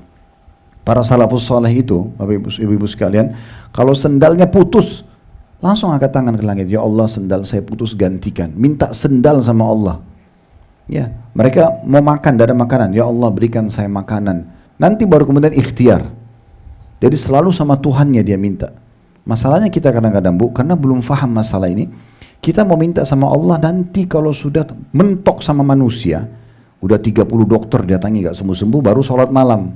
Para salafus saleh itu, Bapak Ibu sekalian, kalau sendalnya putus, langsung angkat tangan ke langit, ya Allah sendal saya putus gantikan, minta sendal sama Allah. Ya, mereka mau makan, tidak ada makanan, ya Allah berikan saya makanan. Nanti baru kemudian ikhtiar. Jadi selalu sama Tuhannya dia minta. Masalahnya kita kadang-kadang Bu, karena belum faham masalah ini, kita mau minta sama Allah, nanti kalau sudah mentok sama manusia, udah 30 dokter datangi gak sembuh-sembuh, baru sholat malam,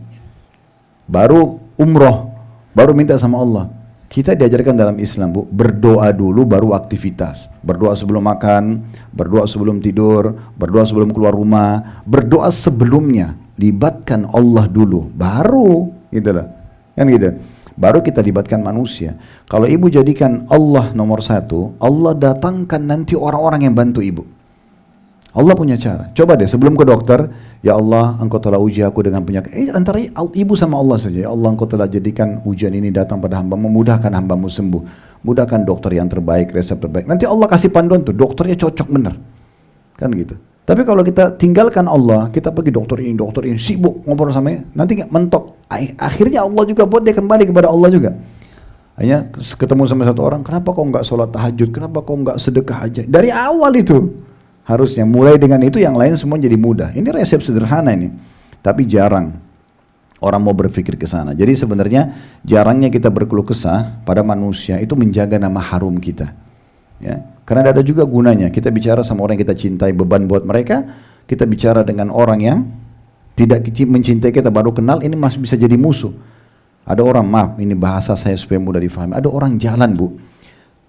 baru umroh, baru minta sama Allah. Kita diajarkan dalam Islam Bu, berdoa dulu baru aktivitas. Berdoa sebelum makan, berdoa sebelum tidur, berdoa sebelum keluar rumah, berdoa sebelumnya. Libatkan Allah dulu, baru gitu loh. Kan gitu. Baru kita libatkan manusia. Kalau ibu jadikan Allah nomor satu, Allah datangkan nanti orang-orang yang bantu ibu. Allah punya cara. Coba deh sebelum ke dokter, ya Allah engkau telah uji aku dengan penyakit. Antara ibu sama Allah saja. Ya Allah engkau telah jadikan ujian ini datang pada hamba-Mu, mudahkan hamba-Mu sembuh. Mudahkan dokter yang terbaik, resep terbaik. Nanti Allah kasih panduan tuh, dokternya cocok bener. Kan gitu. Tapi kalau kita tinggalkan Allah, kita pergi dokter ini, sibuk ngobrol sama dia, nanti nggak mentok. Akhirnya Allah juga buat dia kembali kepada Allah juga. Hanya ketemu sama satu orang, kenapa kau nggak sholat tahajud, kenapa kau nggak sedekah aja? Dari awal itu. Harusnya mulai dengan itu yang lain semua jadi mudah. Ini resep sederhana ini. Tapi jarang orang mau berpikir ke sana. Jadi sebenarnya jarangnya kita berkeluh kesah pada manusia itu menjaga nama harum kita. Ya. Karena ada juga gunanya. Kita bicara sama orang yang kita cintai, beban buat mereka. Kita bicara dengan orang yang tidak mencintai kita, baru kenal, ini masih bisa jadi musuh. Ada orang, maaf ini bahasa saya supaya mudah difahami. Ada orang jalan Bu,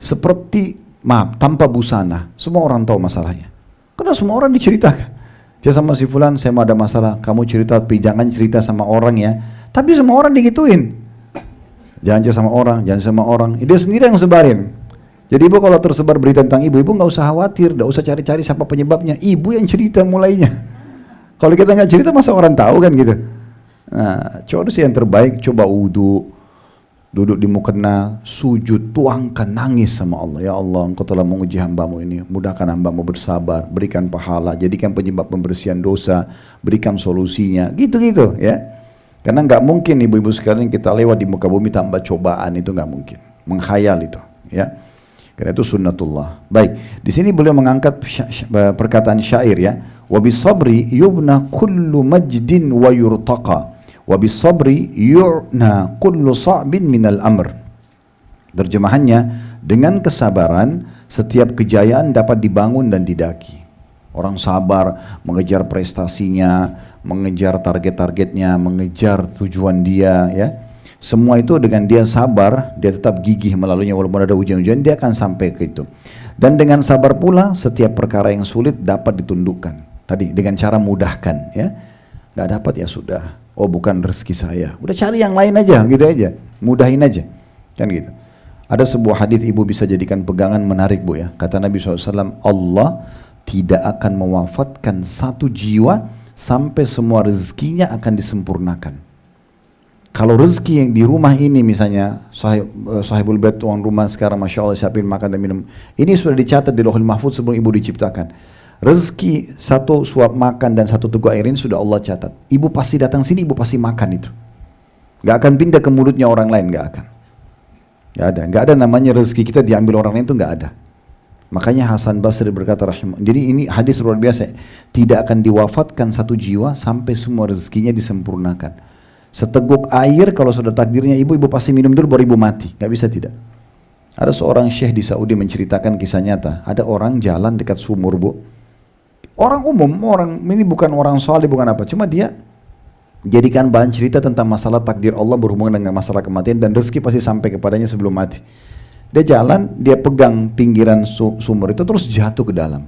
seperti maaf tanpa busana. Semua orang tahu masalahnya. Karena semua orang diceritakan. Saya sama si fulan, saya mau ada masalah, kamu cerita, tapi jangan cerita sama orang ya. Tapi semua orang digituin. Jangan cerita sama orang, jangan sama orang. Dia sendiri yang sebarin. Jadi ibu kalau tersebar berita tentang ibu nggak usah khawatir, nggak usah cari-cari siapa penyebabnya. Ibu yang cerita mulainya. Kalau kita nggak cerita, masa orang tahu kan gitu. Nah, coba sih yang terbaik, coba wudu, duduk di mukena, sujud, tuangkan, nangis sama Allah. Ya Allah, engkau telah menguji hamba-Mu ini, mudahkan hamba-Mu bersabar, berikan pahala, jadikan penyebab pembersihan dosa, berikan solusinya, gitu-gitu ya. Karena nggak mungkin ibu-ibu sekalian kita lewat di muka bumi tanpa cobaan, itu nggak mungkin, menghayal itu ya. Karena itu sunnatullah. Baik, di sini beliau mengangkat perkataan syair ya, wa bisabri yubna kullu majdin wa yurtaqa. Wabisabri yu'na kullu sa'bin minal amr. Terjemahannya, dengan kesabaran setiap kejayaan dapat dibangun dan didaki. Orang sabar mengejar prestasinya, mengejar target-targetnya, mengejar tujuan dia ya. Semua itu dengan dia sabar, dia tetap gigih melaluinya walaupun ada ujian-ujian, dia akan sampai ke itu. Dan dengan sabar pula setiap perkara yang sulit dapat ditundukkan. Tadi dengan cara mudahkan ya. Gak dapat ya sudah. Oh bukan rezeki saya, udah cari yang lain aja, gitu aja, mudahin aja, kan gitu. Ada sebuah hadis ibu bisa jadikan pegangan menarik Bu ya. Kata Nabi SAW, Allah tidak akan mewafatkan satu jiwa sampai semua rezekinya akan disempurnakan. Kalau rezeki yang di rumah ini misalnya, sahibul bait tuan rumah sekarang Masya Allah siapin makan dan minum, ini sudah dicatat di Lauhul Mahfuz sebelum ibu diciptakan. Rezeki satu suap makan dan satu teguk air ini sudah Allah catat. Ibu pasti datang sini, ibu pasti makan itu. Gak akan pindah ke mulutnya orang lain, gak akan. Gak ada namanya rezeki kita diambil orang lain, itu gak ada. Makanya Hasan Basri berkata jadi ini hadis luar biasa, tidak akan diwafatkan satu jiwa sampai semua rezekinya disempurnakan. Seteguk air kalau sudah takdirnya ibu pasti minum dulu baru ibu mati, gak bisa tidak. Ada seorang syekh di Saudi menceritakan kisah nyata, ada orang jalan dekat sumur bu, orang umum, ini bukan orang soleh, bukan apa, cuma dia jadikan bahan cerita tentang masalah takdir Allah berhubungan dengan masalah kematian dan rezeki pasti sampai kepadanya sebelum mati. Dia jalan, dia pegang pinggiran sumur itu terus jatuh ke dalam.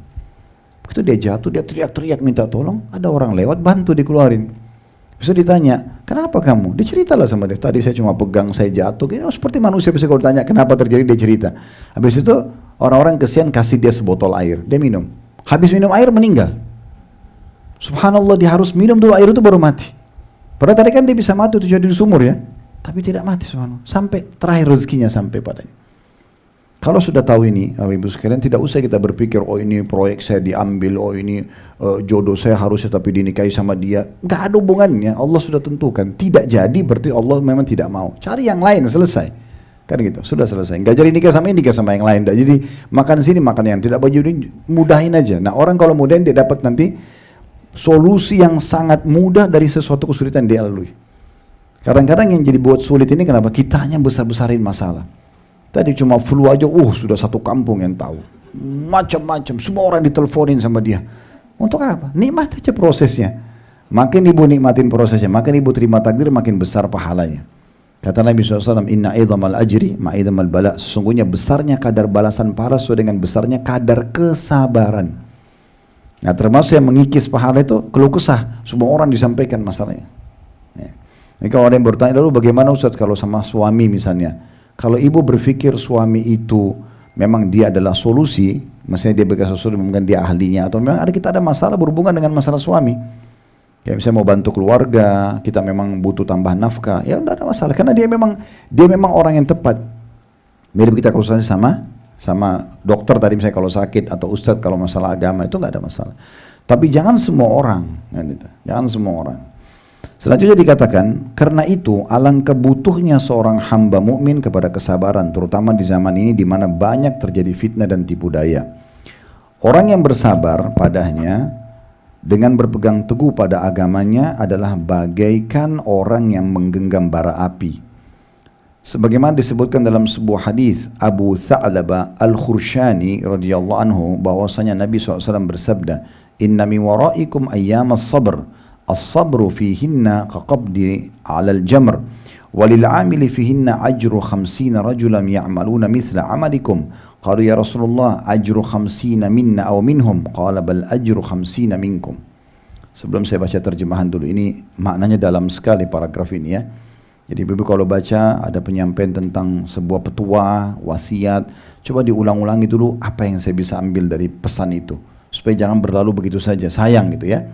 Begitu dia jatuh, dia teriak-teriak minta tolong, ada orang lewat bantu dikeluarin. Bisa ditanya, kenapa kamu? Dia ceritalah sama dia, tadi saya cuma pegang, saya jatuh. Seperti manusia bisa kalau ditanya kenapa terjadi, dia cerita. Habis itu orang-orang kesian kasih dia sebotol air, dia minum. Habis minum air meninggal. Subhanallah, dia harus minum dulu air itu baru mati. Padahal tadi kan dia bisa mati itu jadi di sumur ya, tapi tidak mati subhanallah. Sampai terakhir rezekinya sampai padanya. Kalau sudah tahu ini, Bapak Ibu sekalian, tidak usah kita berpikir, oh ini proyek saya diambil, oh ini jodoh saya harusnya tapi dinikahi sama dia. Gak ada hubungannya, Allah sudah tentukan. Tidak jadi berarti Allah memang tidak mau. Cari yang lain, selesai. Kan gitu, sudah selesai. Gak jadi nikah sama ini, nikah sama yang lain. Jadi makan sini, makan yang tidak baju ini, mudahin aja. Nah orang kalau mudahin dia dapat nanti solusi yang sangat mudah dari sesuatu kesulitan dia lalui. Kadang-kadang yang jadi buat sulit ini kenapa? Kitanya besar-besarin masalah. Tadi cuma flu aja, sudah satu kampung yang tahu. Macam-macam, semua orang diteleponin sama dia. Untuk apa? Nikmat aja prosesnya. Makin ibu nikmatin prosesnya, makin ibu terima takdir, makin besar pahalanya. Kata Nabi SAW, Inna idhamal ajri ma'idhamal bala. Sesungguhnya besarnya kadar balasan pahala sesuai dengan besarnya kadar kesabaran. Nah termasuk yang mengikis pahala itu keluh kesah. Semua orang disampaikan masalahnya. Ini kalau ada yang bertanya, lalu bagaimana Ustaz kalau sama suami misalnya? Kalau ibu berpikir suami itu memang dia adalah solusi, maksudnya dia berkata sesuatu, mungkin dia ahlinya, atau memang kita ada masalah berhubungan dengan masalah suami. Kayak misalnya mau bantu keluarga, kita memang butuh tambahan nafkah, ya tidak ada masalah, karena dia memang orang yang tepat. Mirip kita kalau sama dokter tadi misalnya kalau sakit, atau ustadz kalau masalah agama, itu nggak ada masalah. Tapi jangan semua orang, jangan semua orang. Selanjutnya dikatakan, karena itu alangkah butuhnya seorang hamba mukmin kepada kesabaran, terutama di zaman ini di mana banyak terjadi fitnah dan tipu daya. Orang yang bersabar padanya dengan berpegang teguh pada agamanya adalah bagaikan orang yang menggenggam bara api. Sebagaimana disebutkan dalam sebuah hadis Abu Tha'laba Al-Khurshani radhiyallahu anhu, bahwasanya Nabi SAW bersabda, Inna mi waraikum ayyamas sabr, as-sabru fihinna kaqabdi 'alal jamr walil 'amili fihinna ajru 50 rajulan ya'maluna mithla 'amalikum. Qalu ya Rasulullah ajru 50 minna aw minhum, qala bal ajru 50 minkum. Sebelum saya baca terjemahan dulu, ini maknanya dalam sekali paragraf ini ya. Jadi Bibi kalau baca ada penyampaian tentang sebuah petua, wasiat, coba diulang-ulangi dulu apa yang saya bisa ambil dari pesan itu, supaya jangan berlalu begitu saja, sayang gitu ya.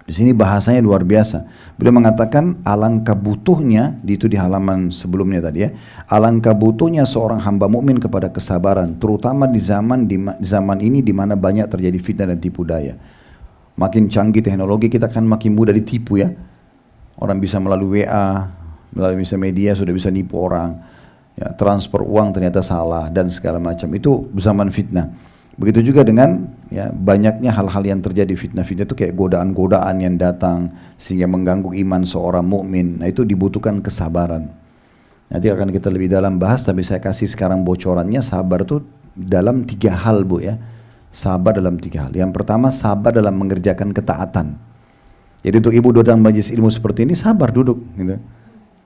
Di sini bahasanya luar biasa. Beliau mengatakan alangkah butuhnya, itu di halaman sebelumnya tadi ya, alangkah butuhnya seorang hamba mukmin kepada kesabaran, terutama di zaman ini di mana banyak terjadi fitnah dan tipu daya. Makin canggih teknologi, kita kan makin mudah ditipu ya. Orang bisa melalui WA, melalui media sudah bisa nipu orang. Ya, transfer uang ternyata salah dan segala macam. Itu zaman fitnah. Begitu juga dengan ya, banyaknya hal-hal yang terjadi, fitnah-fitnah itu kayak godaan-godaan yang datang sehingga mengganggu iman seorang mukmin. Nah itu dibutuhkan kesabaran. Nanti akan kita lebih dalam bahas, tapi saya kasih sekarang bocorannya. Sabar itu dalam 3 hal Bu ya. Sabar dalam 3 hal. Yang pertama, sabar dalam mengerjakan ketaatan. Jadi untuk ibu dalam majlis ilmu seperti ini, sabar duduk gitu.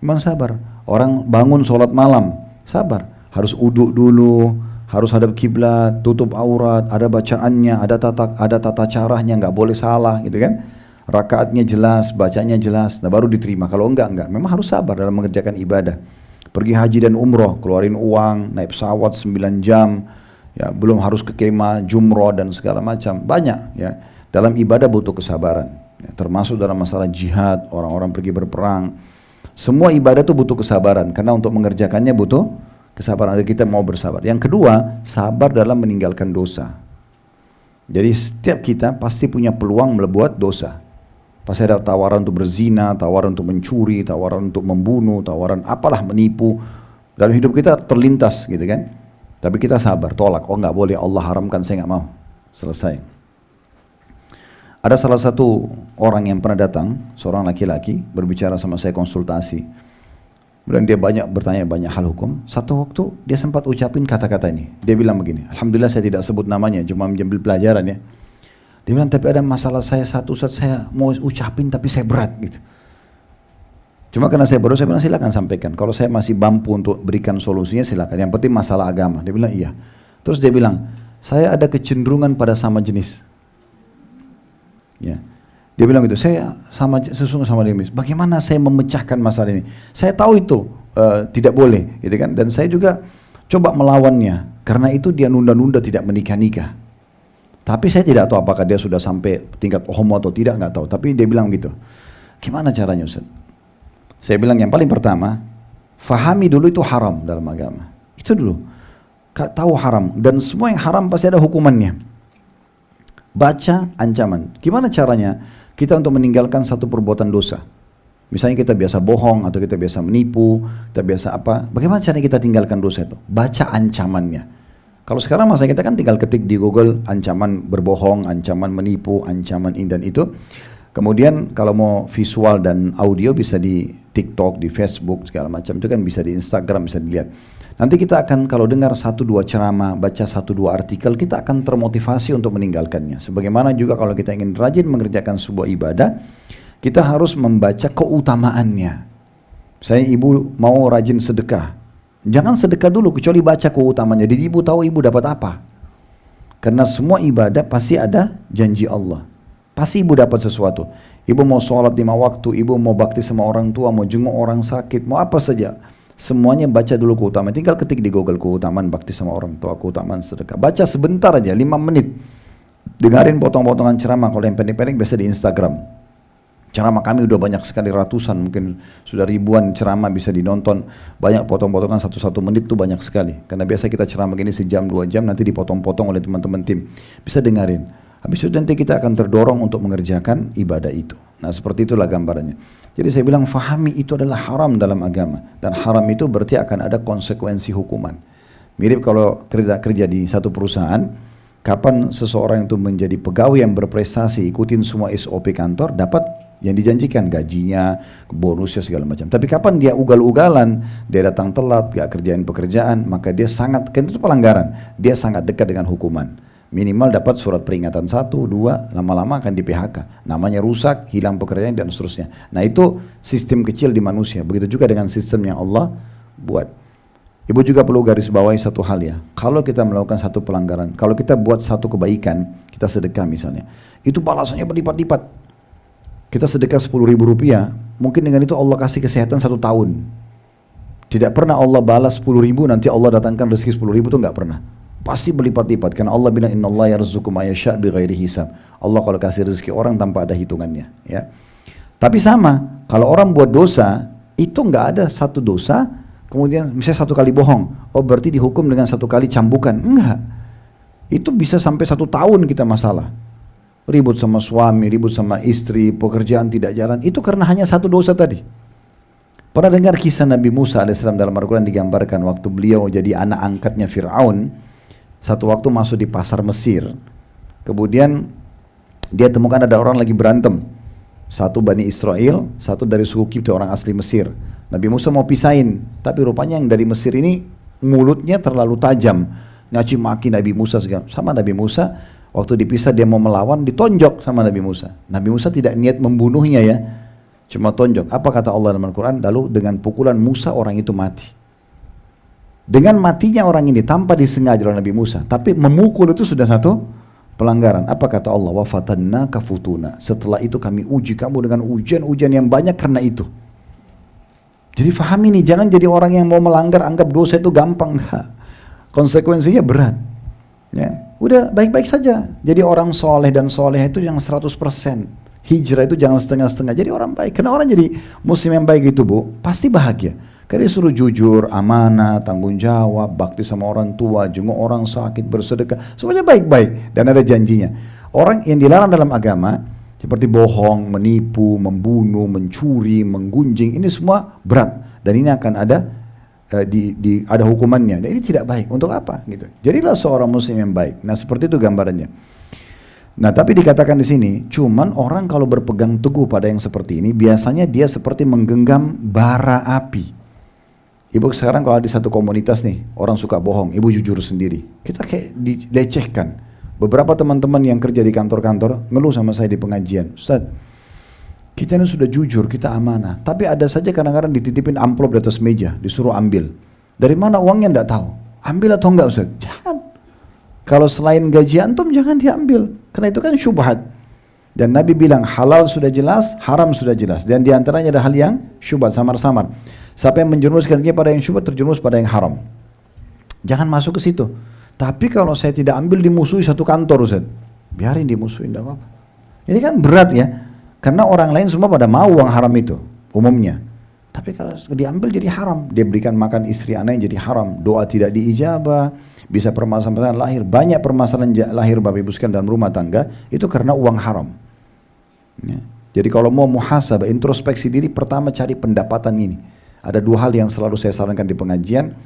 Memang sabar. Orang bangun sholat malam, sabar. Harus uduk dulu, harus hadap kiblat, tutup aurat, ada bacaannya, ada tata caranya, nggak boleh salah gitu kan. Rakaatnya jelas, bacanya jelas, nah baru diterima. Kalau enggak. Memang harus sabar dalam mengerjakan ibadah. Pergi haji dan umroh, keluarin uang, naik pesawat 9 jam, ya belum harus ke kemah, jumroh dan segala macam. Banyak ya. Dalam ibadah butuh kesabaran. Ya, termasuk dalam masalah jihad, orang-orang pergi berperang. Semua ibadah itu butuh kesabaran, karena untuk mengerjakannya butuh kesabaran, kita mau bersabar. Yang kedua, sabar dalam meninggalkan dosa. Jadi setiap kita pasti punya peluang berbuat dosa. Pasti ada tawaran untuk berzina, tawaran untuk mencuri, tawaran untuk membunuh, tawaran apalah menipu. Dalam hidup kita terlintas gitu kan. Tapi kita sabar, tolak. Oh nggak boleh, Allah haramkan, saya nggak mau. Selesai. Ada salah satu orang yang pernah datang, seorang laki-laki berbicara sama saya konsultasi. Dan dia bertanya banyak hal hukum. Satu waktu dia sempat ucapin kata-kata ini. Dia bilang begini, alhamdulillah saya tidak sebut namanya, cuma mengambil pelajaran ya. Dia bilang, tapi ada masalah saya satu, Ustaz, saya mau ucapin tapi saya berat gitu. Cuma karena saya baru, saya bilang silakan sampaikan. Kalau saya masih mampu untuk berikan solusinya silakan. Yang penting masalah agama. Dia bilang iya. Terus dia bilang, saya ada kecenderungan pada sama jenis. Ya. Dia bilang gitu, saya sesungguhnya sama jenis. Bagaimana saya memecahkan masalah ini? Saya tahu itu tidak boleh, gitu kan? Dan saya juga coba melawannya. Karena itu dia nunda-nunda tidak menikah-nikah. Tapi saya tidak tahu apakah dia sudah sampai tingkat homo atau tidak, nggak tahu. Tapi dia bilang gitu. Gimana caranya, Ustaz? Saya bilang yang paling pertama, fahami dulu itu haram dalam agama. Itu dulu. Tahu haram. Dan semua yang haram pasti ada hukumannya. Baca ancaman. Gimana caranya kita untuk meninggalkan satu perbuatan dosa? Misalnya kita biasa bohong atau kita biasa menipu, kita biasa apa? Bagaimana caranya kita tinggalkan dosa itu? Baca ancamannya. Kalau sekarang masa kita kan tinggal ketik di Google ancaman berbohong, ancaman menipu, ancaman ini dan itu. Kemudian kalau mau visual dan audio bisa di TikTok, di Facebook segala macam, itu kan bisa di Instagram, bisa dilihat. Nanti kita akan kalau dengar 1-2 ceramah, baca 1-2 artikel, kita akan termotivasi untuk meninggalkannya. Sebagaimana juga kalau kita ingin rajin mengerjakan sebuah ibadah, kita harus membaca keutamaannya. Saya ibu mau rajin sedekah, jangan sedekah dulu kecuali baca keutamaannya. Jadi ibu tahu ibu dapat apa. Karena semua ibadah pasti ada janji Allah. Pasti ibu dapat sesuatu. Ibu mau sholat 5 waktu, ibu mau bakti sama orang tua, mau jenguk orang sakit, mau apa saja. Semuanya baca dulu keutamaan. Tinggal ketik di Google keutamaan bakti sama orang tua, keutamaan sedekah. Baca sebentar aja, 5 menit. Dengarin potong-potongan ceramah. Kalau yang pendek-pendek biasa di Instagram. Ceramah kami udah banyak sekali, ratusan, mungkin sudah ribuan ceramah bisa dinonton. Banyak potong-potongan 1 menit tuh banyak sekali. Karena biasa kita ceramah gini sejam 2 jam, nanti dipotong-potong oleh teman-teman tim. Bisa dengarin. Habis itu nanti kita akan terdorong untuk mengerjakan ibadah itu. Nah seperti itulah gambarannya. Jadi saya bilang fahami itu adalah haram dalam agama. Dan haram itu berarti akan ada konsekuensi hukuman. Mirip kalau kerja di satu perusahaan, kapan seseorang itu menjadi pegawai yang berprestasi, ikutin semua SOP kantor, dapat yang dijanjikan, gajinya, bonusnya segala macam. Tapi kapan dia ugal-ugalan, dia datang telat, gak kerjain pekerjaan, maka dia sangat, kan itu pelanggaran, dia sangat dekat dengan hukuman. Minimal dapat surat peringatan 1, 2, lama-lama akan di PHK. Namanya rusak, hilang pekerjaan dan seterusnya. Nah itu sistem kecil di manusia. Begitu juga dengan sistem yang Allah buat. Ibu juga perlu garis bawahi satu hal ya. Kalau kita melakukan satu pelanggaran, kalau kita buat satu kebaikan, kita sedekah misalnya, itu balasannya berlipat-lipat. Kita sedekah 10.000 rupiah, mungkin dengan itu Allah kasih kesehatan 1 tahun. Tidak pernah Allah balas 10.000, nanti Allah datangkan rezeki 10.000, itu nggak pernah. Pasti berlipat-lipat karena Allah bilang innallaha yarzuqu may yasha' bighairi hisab. Allah kalau kasih rezeki orang tanpa ada hitungannya, ya. Tapi sama, kalau orang buat dosa, itu enggak ada satu dosa, kemudian misalnya 1 kali bohong, oh berarti dihukum dengan 1 kali cambukan. Enggak. Itu bisa sampai 1 tahun kita masalah. Ribut sama suami, ribut sama istri, pekerjaan tidak jalan, itu karena hanya 1 dosa tadi. Pernah dengar kisah Nabi Musa alaihissalam dalam Al-Quran digambarkan waktu beliau jadi anak angkatnya Fir'aun. Satu waktu masuk di pasar Mesir, kemudian dia temukan ada orang lagi berantem. Satu Bani Israel, satu dari suku Kipti orang asli Mesir. Nabi Musa mau pisahin, tapi rupanya yang dari Mesir ini mulutnya terlalu tajam, ngaci maki Nabi Musa segala. Sama Nabi Musa, waktu dipisah dia mau melawan, ditonjok sama Nabi Musa. Nabi Musa tidak niat membunuhnya ya, cuma tonjok. Apa kata Allah dalam Al-Quran? Lalu dengan pukulan Musa orang itu mati. Dengan matinya orang ini tanpa disengaja oleh Nabi Musa, tapi memukul itu sudah satu pelanggaran. Apa kata Allah? Wa fatannaka futuna. Setelah itu kami uji kamu dengan ujian-ujian yang banyak karena itu. Jadi fahami nih, jangan jadi orang yang mau melanggar anggap dosa itu gampang. Enggak. Konsekuensinya berat. Ya, udah baik-baik saja. Jadi orang soleh dan soleh itu yang 100%. Hijrah itu jangan setengah-setengah. Jadi orang baik. Karena orang jadi muslim yang baik itu Bu, pasti bahagia. Karena dia suruh jujur, amanah, tanggung jawab, bakti sama orang tua, jenguk orang sakit, bersedekah. Semuanya baik-baik dan ada janjinya. Orang yang dilarang dalam agama, seperti bohong, menipu, membunuh, mencuri, menggunjing, ini semua berat. Dan ini akan ada ada hukumannya. Dan ini tidak baik. Untuk apa? Gitu. Jadilah seorang muslim yang baik. Nah seperti itu gambarannya. Nah tapi dikatakan di sini, cuman orang kalau berpegang teguh pada yang seperti ini, biasanya dia seperti menggenggam bara api. Ibu sekarang kalau di satu komunitas nih, orang suka bohong, ibu jujur sendiri. Kita kayak dilecehkan. Beberapa teman-teman yang kerja di kantor-kantor ngeluh sama saya di pengajian. Ustaz, kita ini sudah jujur, kita amanah. Tapi ada saja kadang-kadang dititipin amplop di atas meja, disuruh ambil. Dari mana uangnya enggak tahu. Ambil atau enggak Ustaz? Jangan. Kalau selain gaji antum jangan diambil. Karena itu kan syubhat. Dan Nabi bilang halal sudah jelas, haram sudah jelas. Dan diantaranya ada hal yang syubhat, samar-samar. Siapa yang menjerumuskan dia pada yang syubhat, terjerumus pada yang haram. Jangan masuk ke situ. Tapi kalau saya tidak ambil, dimusuhi satu kantor Ustaz. Biarin dimusuhin, tidak apa-apa. Ini kan berat ya. Karena orang lain semua pada mau uang haram itu, umumnya. Tapi kalau diambil jadi haram. Dia berikan makan istri anak yang jadi haram. Doa tidak diijabah. Bisa permasalahan lahir. Banyak permasalahan lahir Bapak Ibu sekalian dalam rumah tangga. Itu karena uang haram. Ya. Jadi kalau mau muhasabah, introspeksi diri, pertama cari pendapatan ini. Ada dua hal yang selalu saya sarankan di pengajian.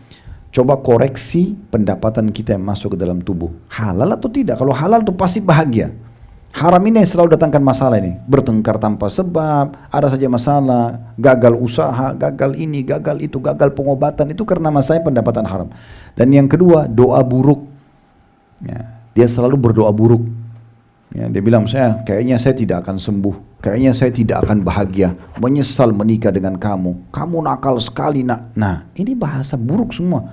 Coba koreksi pendapatan kita yang masuk ke dalam tubuh. Halal atau tidak? Kalau halal itu pasti bahagia. Haram ini yang selalu datangkan masalah ini. Bertengkar tanpa sebab, ada saja masalah, gagal usaha, gagal ini, gagal itu, gagal pengobatan. Itu karena masalah pendapatan haram. Dan yang kedua, doa buruk. Ya, dia selalu berdoa buruk. Ya, dia bilang, kayaknya saya tidak akan sembuh. Kayaknya saya tidak akan bahagia. Menyesal menikah dengan kamu. Kamu nakal sekali nak. Nah, ini bahasa buruk semua.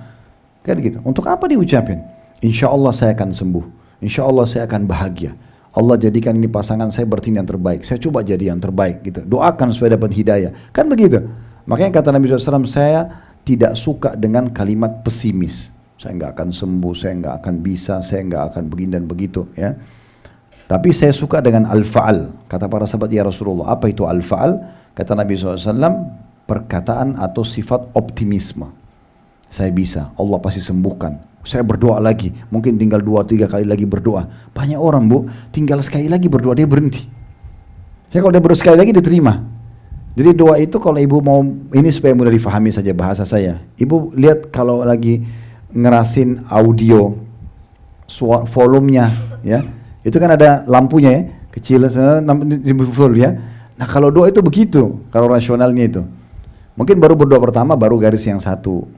Kayak gitu. Untuk apa diucapin? Insya Allah saya akan sembuh. Insya Allah saya akan bahagia. Allah jadikan ini pasangan saya berarti yang terbaik. Saya coba jadi yang terbaik gitu. Doakan supaya dapat hidayah. Kan begitu. Makanya kata Nabi SAW, saya tidak suka dengan kalimat pesimis. Saya nggak akan sembuh, saya nggak akan bisa, saya nggak akan begini dan begitu. Ya. Tapi saya suka dengan al-fa'al. Kata para sahabat, ya Rasulullah, apa itu al-fa'al? Kata Nabi SAW, perkataan atau sifat optimisme. Saya bisa, Allah pasti sembuhkan. Saya berdoa lagi, mungkin tinggal 2-3 kali lagi berdoa. Banyak orang Bu, tinggal sekali lagi berdoa, dia berhenti. Saya kalau dia berdoa sekali lagi diterima. Jadi doa itu kalau ibu mau, ini supaya mudah difahami saja bahasa saya. Ibu lihat kalau lagi ngerasin audio, volumenya ya. Itu kan ada lampunya ya, kecil, full ya. Nah kalau doa itu begitu, kalau rasionalnya itu. Mungkin baru berdoa pertama, baru garis yang satu.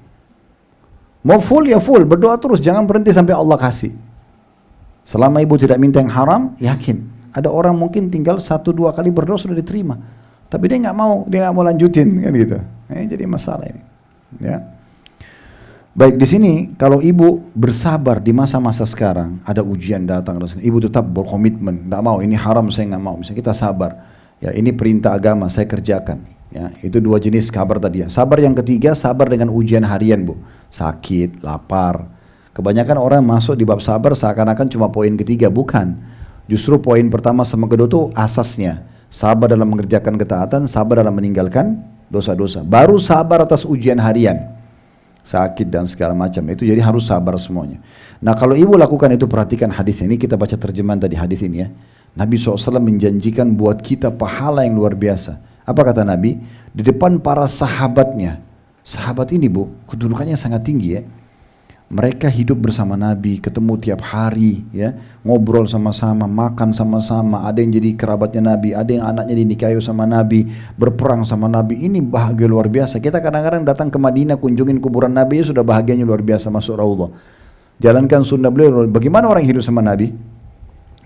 Mau full ya full, berdoa terus, jangan berhenti sampai Allah kasih. Selama ibu tidak minta yang haram, yakin. Ada orang mungkin tinggal 1-2 kali berdoa sudah diterima. Tapi dia nggak mau lanjutin kan gitu. Jadi masalah ini. Ya. Baik di sini kalau ibu bersabar di masa-masa sekarang ada ujian datang, ibu tetap berkomitmen, nggak mau ini haram saya nggak mau. Misalnya kita sabar, ya ini perintah agama saya kerjakan. Ya itu 2 jenis sabar tadi ya. Sabar yang ketiga sabar dengan ujian harian Bu, sakit, lapar. Kebanyakan orang masuk di bab sabar seakan-akan cuma poin ketiga, bukan. Justru poin pertama sama kedua itu asasnya. Sabar dalam mengerjakan ketaatan, sabar dalam meninggalkan dosa-dosa. Baru sabar atas ujian harian. Sakit dan segala macam. Itu jadi harus sabar semuanya. Nah kalau ibu lakukan itu, perhatikan hadis ini. Kita baca terjemahan tadi hadis ini ya. Nabi SAW menjanjikan buat kita pahala yang luar biasa. Apa kata Nabi? Di depan para sahabatnya. Sahabat ini Bu, kedudukannya sangat tinggi ya. Mereka hidup bersama Nabi, ketemu tiap hari, ya, ngobrol sama-sama, makan sama-sama. Ada yang jadi kerabatnya Nabi, ada yang anaknya dinikahi sama Nabi, berperang sama Nabi. Ini bahagia luar biasa. Kita kadang-kadang datang ke Madinah, kunjungin kuburan Nabi, ya sudah bahagianya luar biasa masuk Raudhah. Jalankan sunnah beliau. Bagaimana orang hidup sama Nabi?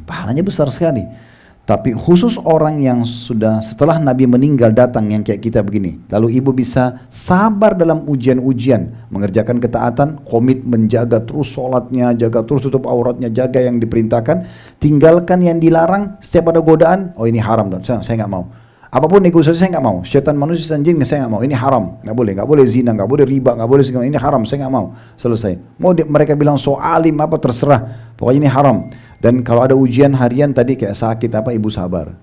Pahalanya besar sekali. Tapi khusus orang yang sudah setelah Nabi meninggal datang yang kayak kita begini. Lalu ibu bisa sabar dalam ujian-ujian. Mengerjakan ketaatan, komit menjaga terus sholatnya, jaga terus tutup auratnya, jaga yang diperintahkan. Tinggalkan yang dilarang, setiap ada godaan, oh ini haram, saya nggak mau. Apapun negosiasi saya nggak mau. Syaitan manusia, syaitan jin saya nggak mau. Ini haram, nggak boleh zina, nggak boleh riba, nggak boleh segala. Ini haram, saya nggak mau. Selesai. Mau mereka bilang so alim apa terserah. Pokoknya ini haram. Dan kalau ada ujian harian tadi kayak sakit apa, ibu sabar.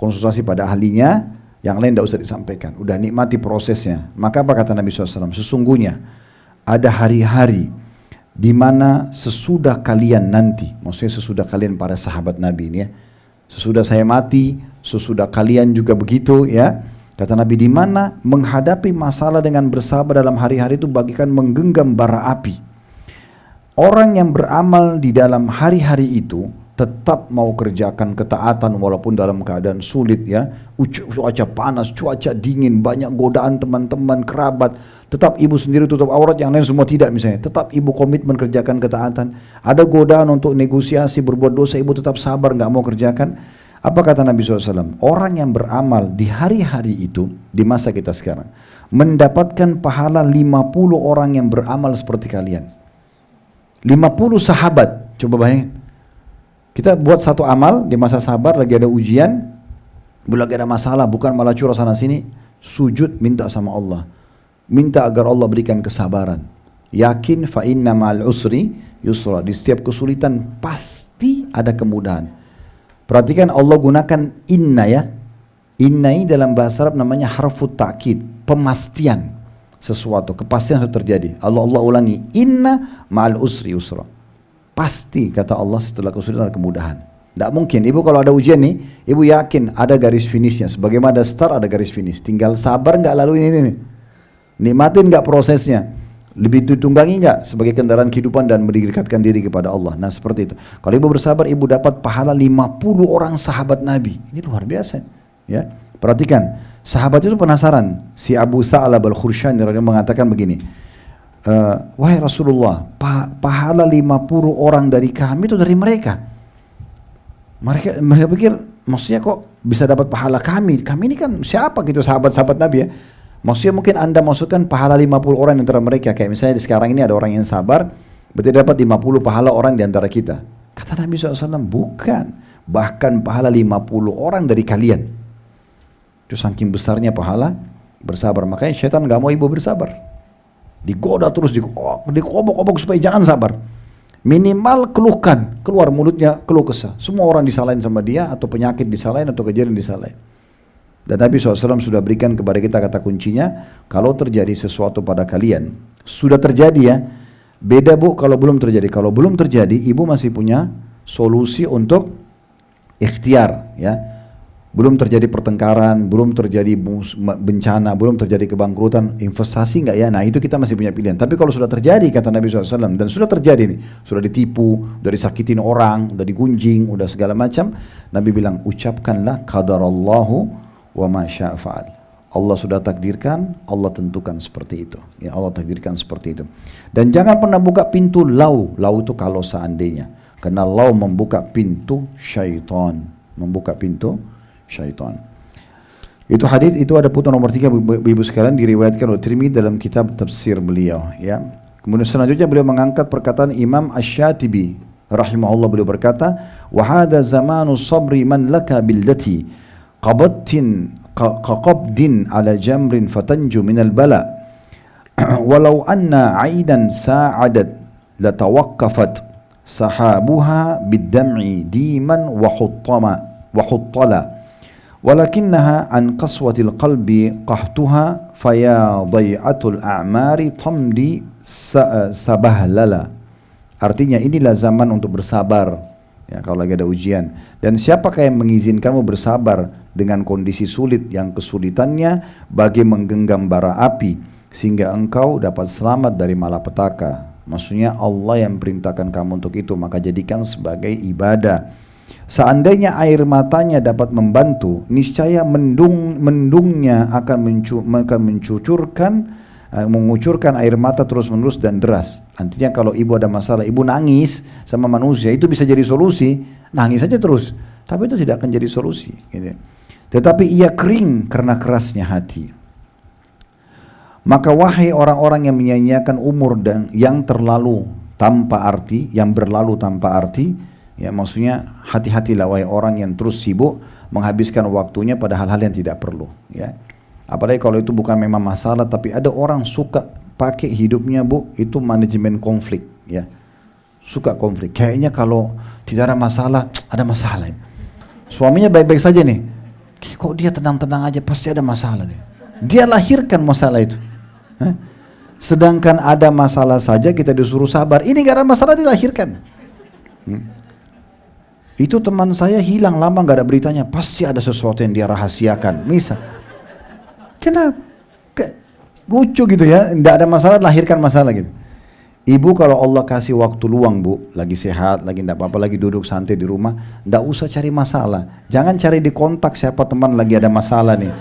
konsultasi pada ahlinya, yang lain tidak usah disampaikan. Udah nikmati prosesnya. Maka apa kata Nabi SAW? Sesungguhnya ada hari-hari di mana sesudah kalian nanti, maksudnya sesudah kalian para sahabat Nabi ini ya, sesudah saya mati, sesudah kalian juga begitu ya. Kata Nabi, di mana menghadapi masalah dengan bersabar dalam hari-hari itu bagikan menggenggam bara api. Orang yang beramal di dalam hari-hari itu tetap mau kerjakan ketaatan walaupun dalam keadaan sulit ya, cuaca panas, cuaca dingin, banyak godaan teman-teman, kerabat, tetap ibu sendiri tutup aurat, yang lain semua tidak misalnya, tetap ibu komitmen kerjakan ketaatan. Ada godaan untuk negosiasi, berbuat dosa, ibu tetap sabar, nggak mau kerjakan. Apa kata Nabi SAW? Orang yang beramal di hari-hari itu, di masa kita sekarang, mendapatkan pahala 50 orang yang beramal seperti kalian. 50 sahabat, coba bayangin. Kita buat satu amal di masa sabar, lagi ada ujian, lagi ada masalah, bukan malah curah sana sini, sujud minta sama Allah. Minta agar Allah berikan kesabaran. Yakin fa inna ma'al usri yusra. Di setiap kesulitan pasti ada kemudahan. Perhatikan Allah gunakan inna ya. Inna ini dalam bahasa Arab namanya harfut ta'kid, pemastian sesuatu, kepastian sudah terjadi. Allah ulangi, inna ma'al usri yusra. Pasti kata Allah setelah kesulitan ada kemudahan. Tidak mungkin, ibu kalau ada ujian nih, ibu yakin ada garis finishnya. Sebagaimana ada start ada garis finish. Tinggal sabar nggak lalu ini nih. Nikmatin nggak prosesnya. Lebih ditunggangi nggak sebagai kendaraan kehidupan dan mendekatkan diri kepada Allah. Nah seperti itu. Kalau ibu bersabar, ibu dapat pahala 50 orang sahabat Nabi. Ini luar biasa. Ya, perhatikan. Sahabat itu penasaran. Si Abu Tha'lab al-Khursyani mengatakan begini. Wahai Rasulullah, pahala 50 orang dari kami itu dari mereka. Mereka pikir, maksudnya kok bisa dapat pahala kami? Kami ini kan siapa gitu, sahabat-sahabat Nabi ya. Maksudnya mungkin anda masukkan pahala 50 orang antara mereka. Kayak misalnya sekarang ini ada orang yang sabar, berarti dapat 50 pahala orang di antara kita. Kata Nabi SAW, bukan. Bahkan pahala 50 orang dari kalian. Itu saking besarnya pahala bersabar. Makanya syaitan gak mau ibu bersabar. Digoda terus, dikobok-obok supaya jangan sabar. Minimal keluhkan, keluar mulutnya keluh kesah. Semua orang disalahin sama dia, atau penyakit disalahin, atau kejadian disalahin. Dan Nabi SAW sudah berikan kepada kita kata kuncinya, kalau terjadi sesuatu pada kalian, sudah terjadi ya, beda bu kalau belum terjadi. Kalau belum terjadi, ibu masih punya solusi untuk ikhtiar ya. Belum terjadi pertengkaran, belum terjadi bencana, belum terjadi kebangkrutan, investasi enggak ya? Nah itu kita masih punya pilihan. Tapi kalau sudah terjadi, kata Nabi SAW, dan sudah terjadi nih, sudah ditipu, udah disakitin orang, udah digunjing, udah segala macam, Nabi bilang, ucapkanlah qadarallahu wa ma syaa fa'al. Allah sudah takdirkan, Allah tentukan seperti itu. Ya Allah takdirkan seperti itu. Dan jangan pernah buka pintu lau itu kalau seandainya. Karena lau membuka pintu syaitan, membuka pintu syaitan. Itu hadis itu ada putnot nomor 3 ibu sekalian, diriwayatkan oleh Tirmidzi dalam kitab tafsir beliau ya. Kemudian selanjutnya beliau mengangkat perkataan Imam Asy-Syatibi rahimahullah, beliau berkata, wa hadza zamanu sabri man laka billati qabtin kaqabdin ala jamrin fatanju minal bala walau anna aidan sa'adat latawaqqafat sahabuha bid-dam'i diman wa huttala walakinnaha an qaswatil qalbi qahtuha faya dai'atul a'mari tamdi sabahlala. Artinya inilah zaman untuk bersabar ya, kalau lagi ada ujian. Dan siapakah yang mengizinkanmu bersabar dengan kondisi sulit yang kesulitannya bagi menggenggam bara api sehingga engkau dapat selamat dari malapetaka. Maksudnya Allah yang perintahkan kamu untuk itu, maka jadikan sebagai ibadah. Seandainya air matanya dapat membantu, niscaya mendungnya akan mengucurkan air mata terus-menerus dan deras. Artinya kalau ibu ada masalah, ibu nangis sama manusia, itu bisa jadi solusi, nangis saja terus. Tapi itu tidak akan jadi solusi. Gitu. Tetapi ia kering karena kerasnya hati. Maka wahai orang-orang yang menyia-nyiakan umur dan yang terlalu tanpa arti, yang berlalu tanpa arti, ya maksudnya hati-hatilah wahai orang yang terus sibuk menghabiskan waktunya pada hal-hal yang tidak perlu. Ya. Apalagi kalau itu bukan memang masalah, tapi ada orang suka pakai hidupnya bu, itu manajemen konflik. Ya. Suka konflik. Kayaknya kalau tidak ada masalah, ada masalah. Suaminya baik-baik saja nih. Kok dia tenang-tenang aja, pasti ada masalah nih. Dia lahirkan masalah itu. Hah? Sedangkan ada masalah saja kita disuruh sabar. Ini gak ada masalah, dilahirkan. Itu teman saya hilang lama gak ada beritanya. Pasti ada sesuatu yang dia rahasiakan. Misal, kenapa? Lucu gitu ya, tidak ada masalah, lahirkan masalah gitu. Ibu kalau Allah kasih waktu luang bu, lagi sehat, lagi tidak apa-apa, lagi duduk santai di rumah, tidak usah cari masalah. Jangan cari di kontak siapa teman lagi ada masalah nih.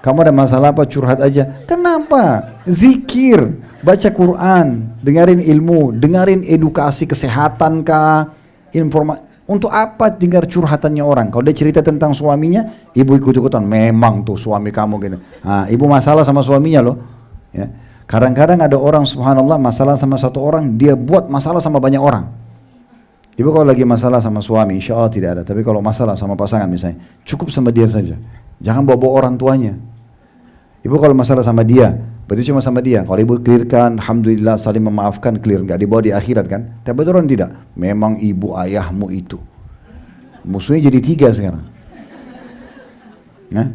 Kamu ada masalah apa, curhat aja. Kenapa? Zikir, baca Quran, dengerin ilmu, dengerin edukasi kesehatan kah, informasi. Untuk apa dengar curhatannya orang? Kalau dia cerita tentang suaminya, ibu ikut-ikutan. Memang tuh suami kamu gini. Nah, ibu masalah sama suaminya loh. Ya. Kadang-kadang ada orang subhanallah masalah sama satu orang, dia buat masalah sama banyak orang. Ibu kalau lagi masalah sama suami, insya Allah tidak ada. Tapi kalau masalah sama pasangan misalnya, cukup sama dia saja. Jangan bawa-bawa orang tuanya. Ibu kalau masalah sama dia, berarti cuma sama dia. Kalau ibu clearkan, alhamdulillah saling memaafkan, clear, nggak dibawa di akhirat kan? Tapi orang tidak. Memang ibu ayahmu itu. Musuhnya jadi 3 sekarang. Nah,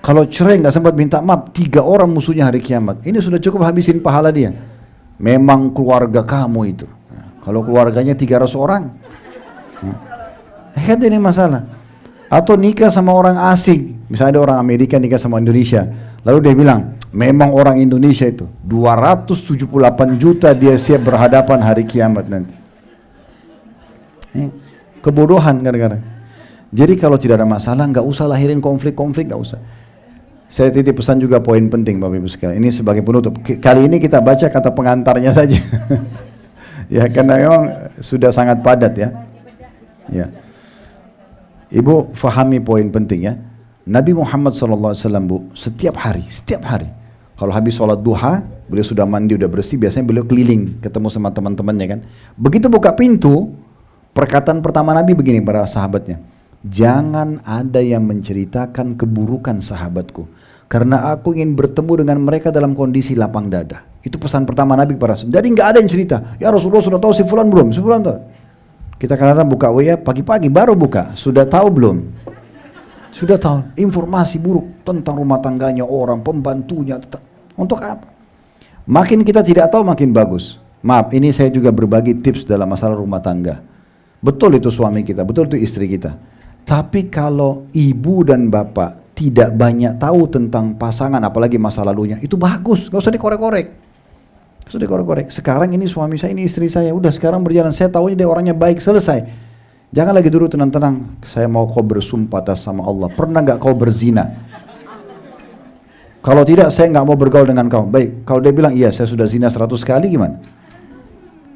kalau cerai nggak sempat minta maaf, 3 orang musuhnya hari kiamat. Ini sudah cukup habisin pahala dia. Memang keluarga kamu itu. Nah, kalau keluarganya 300 orang, ini masalah. Atau nikah sama orang asing. Misalnya ada orang Amerika nikah sama Indonesia. Lalu dia bilang, memang orang Indonesia itu 278 juta dia siap berhadapan hari kiamat nanti. Kebodohan kadang-kadang. Jadi kalau tidak ada masalah, nggak usah lahirin konflik-konflik, nggak usah. Saya titip pesan juga poin penting Bapak Ibu sekalian. Ini sebagai penutup. Kali ini kita baca kata pengantarnya saja. Ya karena memang sudah sangat padat ya. Ya. Ibu fahami poin penting ya. Nabi Muhammad SAW bu, setiap hari, kalau habis sholat duha, beliau sudah mandi, udah bersih, biasanya beliau keliling, ketemu sama teman-temannya kan. Begitu buka pintu, perkataan pertama Nabi begini para sahabatnya, jangan ada yang menceritakan keburukan sahabatku, karena aku ingin bertemu dengan mereka dalam kondisi lapang dada. Itu pesan pertama Nabi para sahabat. Jadi nggak ada yang cerita, ya Rasulullah sudah tahu si fulan belum? Si fulan tahu. Kita kadang-kadang buka WA pagi-pagi baru buka, sudah tahu belum? Sudah tahu informasi buruk tentang rumah tangganya orang, pembantunya. Untuk apa? Makin kita tidak tahu makin bagus. Maaf, ini saya juga berbagi tips dalam masalah rumah tangga. Betul itu suami kita, betul itu istri kita. Tapi kalau ibu dan bapak tidak banyak tahu tentang pasangan, apalagi masa lalunya, itu bagus, gak usah dikorek-korek. Sekarang ini suami saya, ini istri saya, udah sekarang berjalan, saya tahu dia orangnya baik, selesai. Jangan lagi dulu tenang-tenang, saya mau kau bersumpah atas sama Allah, pernah gak kau berzina? Kalau tidak, saya gak mau bergaul dengan kau. Baik, kalau dia bilang, iya saya sudah zina 100 kali, gimana?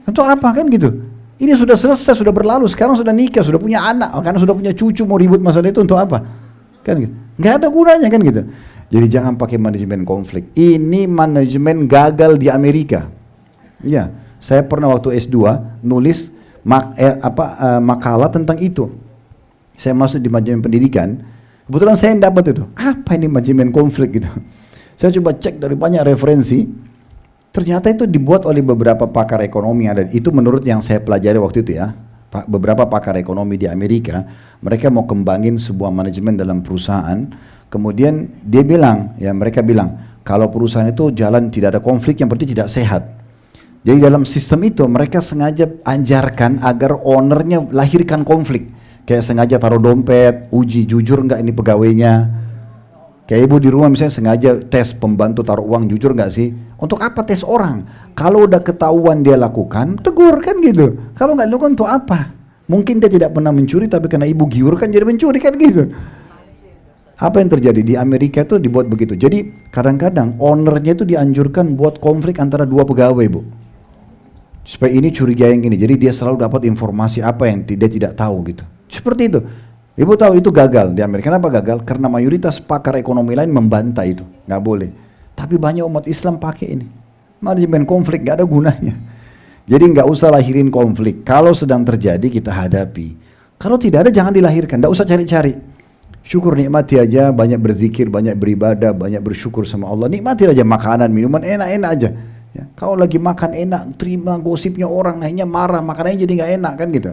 Untuk apa kan gitu? Ini sudah selesai, sudah berlalu, sekarang sudah nikah, sudah punya anak, karena sudah punya cucu, mau ribut masalah itu untuk apa? Kan gitu. Gak ada gunanya kan gitu. Jadi jangan pakai manajemen konflik. Ini manajemen gagal di Amerika. Ya, saya pernah waktu S2 nulis makalah tentang itu. Saya masuk di manajemen pendidikan. Kebetulan saya yang dapat itu. Apa ini manajemen konflik gitu? Saya coba cek dari banyak referensi. Ternyata itu dibuat oleh beberapa pakar ekonomi yang ada. Itu menurut yang saya pelajari waktu itu ya. Beberapa pakar ekonomi di Amerika, mereka mau kembangin sebuah manajemen dalam perusahaan. Kemudian dia bilang, ya mereka bilang, kalau perusahaan itu jalan tidak ada konflik, yang berarti tidak sehat. Jadi dalam sistem itu mereka sengaja ajarkan agar ownernya lahirkan konflik. Kayak sengaja taruh dompet, uji jujur enggak ini pegawainya. Kayak ibu di rumah misalnya sengaja tes pembantu taruh uang jujur enggak sih? Untuk apa tes orang? Kalau udah ketahuan dia lakukan, tegur kan gitu. Kalau enggak lakukan untuk apa? Mungkin dia tidak pernah mencuri tapi karena ibu giurkan jadi mencuri kan gitu. Apa yang terjadi di Amerika itu dibuat begitu. Jadi kadang-kadang ownernya itu dianjurkan buat konflik antara 2 pegawai bu. Supaya ini curiga yang ini, jadi dia selalu dapat informasi apa yang dia tidak tahu gitu. Seperti itu. Ibu tahu itu gagal di Amerika. Kenapa gagal? Karena mayoritas pakar ekonomi lain membantah itu, nggak boleh. Tapi banyak umat Islam pakai ini. Manajemen konflik nggak ada gunanya. Jadi nggak usah lahirin konflik. Kalau sedang terjadi kita hadapi. Kalau tidak ada jangan dilahirkan. Nggak usah cari-cari. Syukur nikmati aja, banyak berzikir, banyak beribadah, banyak bersyukur sama Allah. Nikmati aja makanan, minuman enak-enak aja. Ya, kalau lagi makan enak, terima gosipnya orang, akhirnya marah, makanannya jadi nggak enak kan gitu.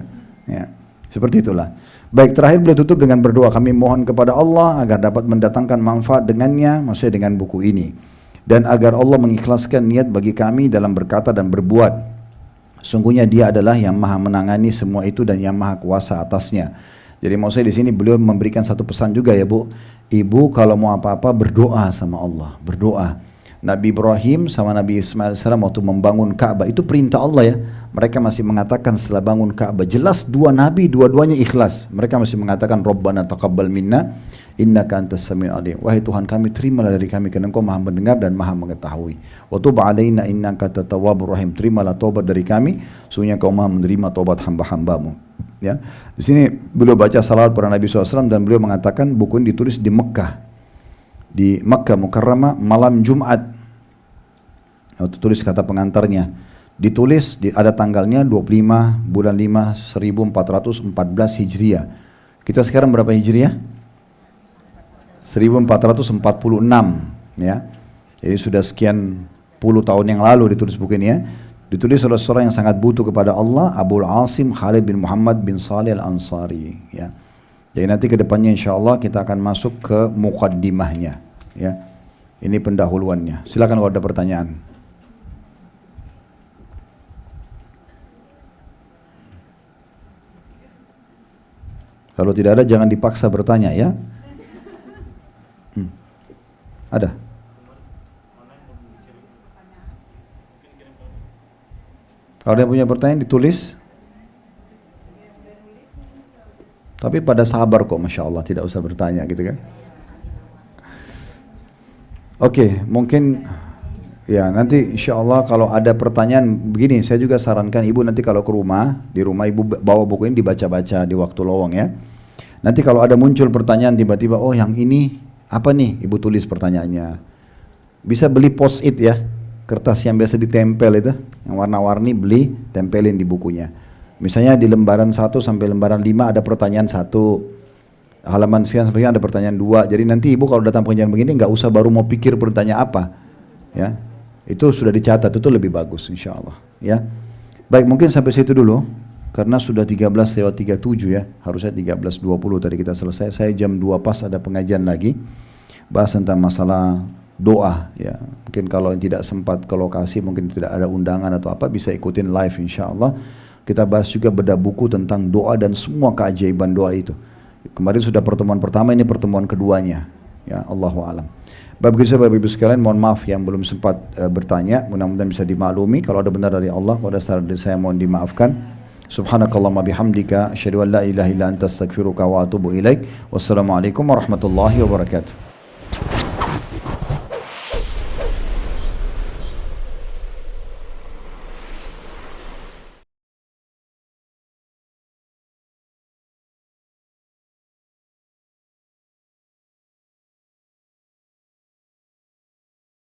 Ya, seperti itulah. Baik, terakhir beliau tutup dengan berdoa, kami mohon kepada Allah agar dapat mendatangkan manfaat dengannya, maksudnya dengan buku ini, dan agar Allah mengikhlaskan niat bagi kami dalam berkata dan berbuat. Sungguhnya Dia adalah yang maha menangani semua itu dan yang maha kuasa atasnya. Jadi maksudnya di sini beliau memberikan satu pesan juga ya Bu, ibu kalau mau apa-apa berdoa sama Allah, berdoa. Nabi Ibrahim sama Nabi Ismail AS waktu membangun Ka'bah itu perintah Allah ya. Mereka masih mengatakan setelah bangun Ka'bah, jelas dua nabi dua-duanya ikhlas. Mereka masih mengatakan Rabbana taqabbal minna innaka antas samiul alim. Wahai Tuhan kami, terimalah dari kami karena Engkau maha mendengar dan maha mengetahui. Wa tub alaina innaka tawwabur rahim. Terimalah taubat dari kami, sungguhnya Kau maha menerima taubat hamba-hambamu. Ya. Di sini beliau baca salawat pada Nabi SAW dan beliau mengatakan buku ini ditulis di Mekah. Di Makkah Mukarramah malam Jumat. Waktu tulis kata pengantarnya, ditulis ada tanggalnya 25 bulan 5 1414 Hijriah. Kita sekarang berapa Hijriah? 1446 ya. Jadi sudah sekian puluh tahun yang lalu ditulis buku ini ya. Ditulis oleh seorang yang sangat butuh kepada Allah, Abul Asim Khalid bin Muhammad bin Salih Al-Ansari ya. Jadi nanti ke depannya insyaallah kita akan masuk ke muqaddimahnya ya. Ini pendahuluannya. Silakan kalau ada pertanyaan. Kalau tidak ada jangan dipaksa bertanya ya. Ada? Kalau ada yang punya pertanyaan ditulis. Tapi pada sabar kok, Masya Allah, tidak usah bertanya gitu kan. Oke, mungkin ya nanti insya Allah kalau ada pertanyaan begini, saya juga sarankan ibu nanti kalau ke rumah, di rumah ibu bawa buku ini dibaca-baca di waktu lowong ya. Nanti kalau ada muncul pertanyaan tiba-tiba, oh yang ini apa nih, ibu tulis pertanyaannya. Bisa beli post-it ya, kertas yang biasa ditempel itu, yang warna-warni beli, tempelin di bukunya. Misalnya di lembaran 1 sampai lembaran 5 ada pertanyaan 1, halaman sekian sampai ada pertanyaan 2. Jadi nanti ibu kalau datang pengajian begini nggak usah baru mau pikir pertanyaan apa, ya itu sudah dicatat, itu lebih bagus insya Allah. Ya, baik mungkin sampai situ dulu karena sudah 13:37 ya, harusnya 13:20 tadi kita selesai. Saya jam 2 pas ada pengajian lagi, bahas tentang masalah doa ya. Mungkin kalau tidak sempat ke lokasi, mungkin tidak ada undangan atau apa, bisa ikutin live insya Allah. Kita bahas juga bedah buku tentang doa dan semua keajaiban doa itu. Kemarin sudah pertemuan pertama, ini pertemuan keduanya. Ya, Allahu a'lam. Bapak Ibu sekalian, mohon maaf yang belum sempat bertanya. Mudah-mudahan bisa dimaklumi. Kalau ada benar dari Allah, kalau ada salah dari saya mohon dimaafkan. Subhanakallahumma bihamdika, asyhadu an la ilaha illa anta astaghfiruka wa atubu ilaik. Wassalamualaikum warahmatullahi wabarakatuh.